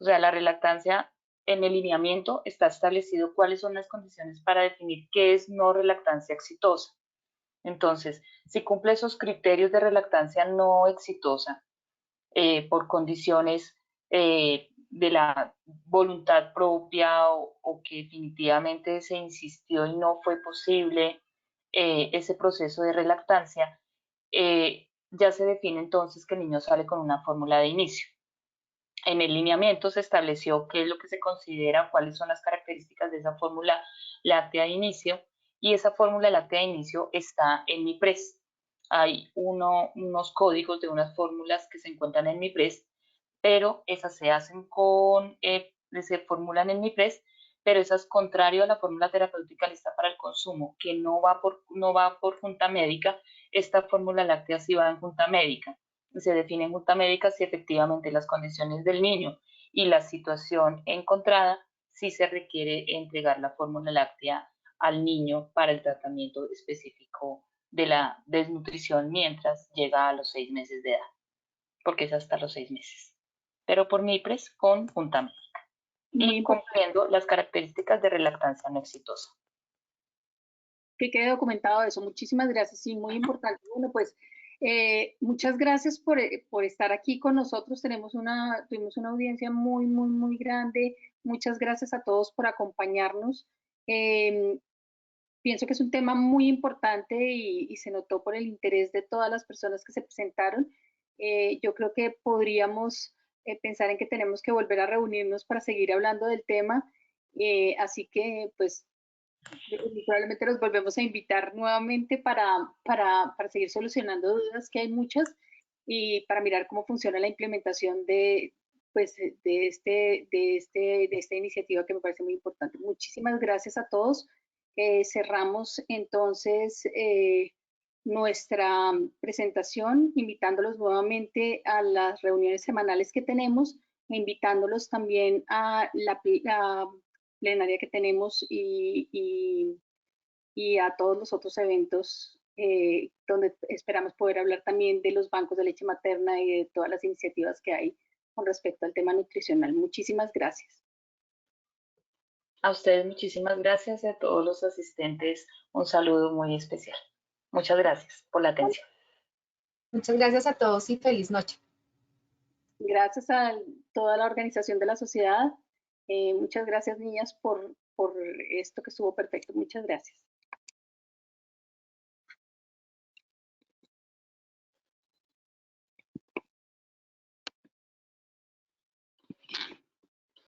O sea, la relactancia en el lineamiento está establecido cuáles son las condiciones para definir qué es no relactancia exitosa. Entonces, si cumple esos criterios de relactancia no exitosa por condiciones de la voluntad propia o que definitivamente se insistió y no fue posible ese proceso de relactancia, ya se define entonces que el niño sale con una fórmula de inicio. En el lineamiento se estableció qué es lo que se considera, cuáles son las características de esa fórmula láctea de inicio, y esa fórmula láctea de inicio está en MIPRES. Hay unos códigos de unas fórmulas que se encuentran en MIPRES, pero esas se hacen se formulan en MIPRES, pero esas contrario a la fórmula terapéutica lista para el consumo, que no va por junta médica. Esta fórmula láctea sí va en junta médica. Se define en junta médica si efectivamente las condiciones del niño y la situación encontrada, sí se requiere entregar la fórmula láctea al niño para el tratamiento específico de la desnutrición mientras llega a los 6 meses de edad, porque es hasta los 6 meses. Pero por MIPRES con junta médica y cumpliendo las características de relactancia no exitosa. Que quede documentado eso. Muchísimas gracias. Sí, muy importante. Bueno, pues muchas gracias por estar aquí con nosotros. Tuvimos una audiencia muy, muy, muy grande. Muchas gracias a todos por acompañarnos. Pienso que es un tema muy importante y se notó por el interés de todas las personas que se presentaron. Yo creo que podríamos pensar en que tenemos que volver a reunirnos para seguir hablando del tema. Así que, pues, probablemente los volvemos a invitar nuevamente para seguir solucionando dudas, que hay muchas, y para mirar cómo funciona la implementación de esta iniciativa, que me parece muy importante. Muchísimas gracias a todos. Cerramos entonces nuestra presentación, invitándolos nuevamente a las reuniones semanales que tenemos, e invitándolos también a la plenaria que tenemos y a todos los otros eventos donde esperamos poder hablar también de los bancos de leche materna y de todas las iniciativas que hay con respecto al tema nutricional. Muchísimas gracias. A ustedes muchísimas gracias y a todos los asistentes un saludo muy especial. Muchas gracias por la atención. Muchas gracias a todos y feliz noche. Gracias a toda la organización de la sociedad. Muchas gracias, niñas, por esto que estuvo perfecto. Muchas gracias.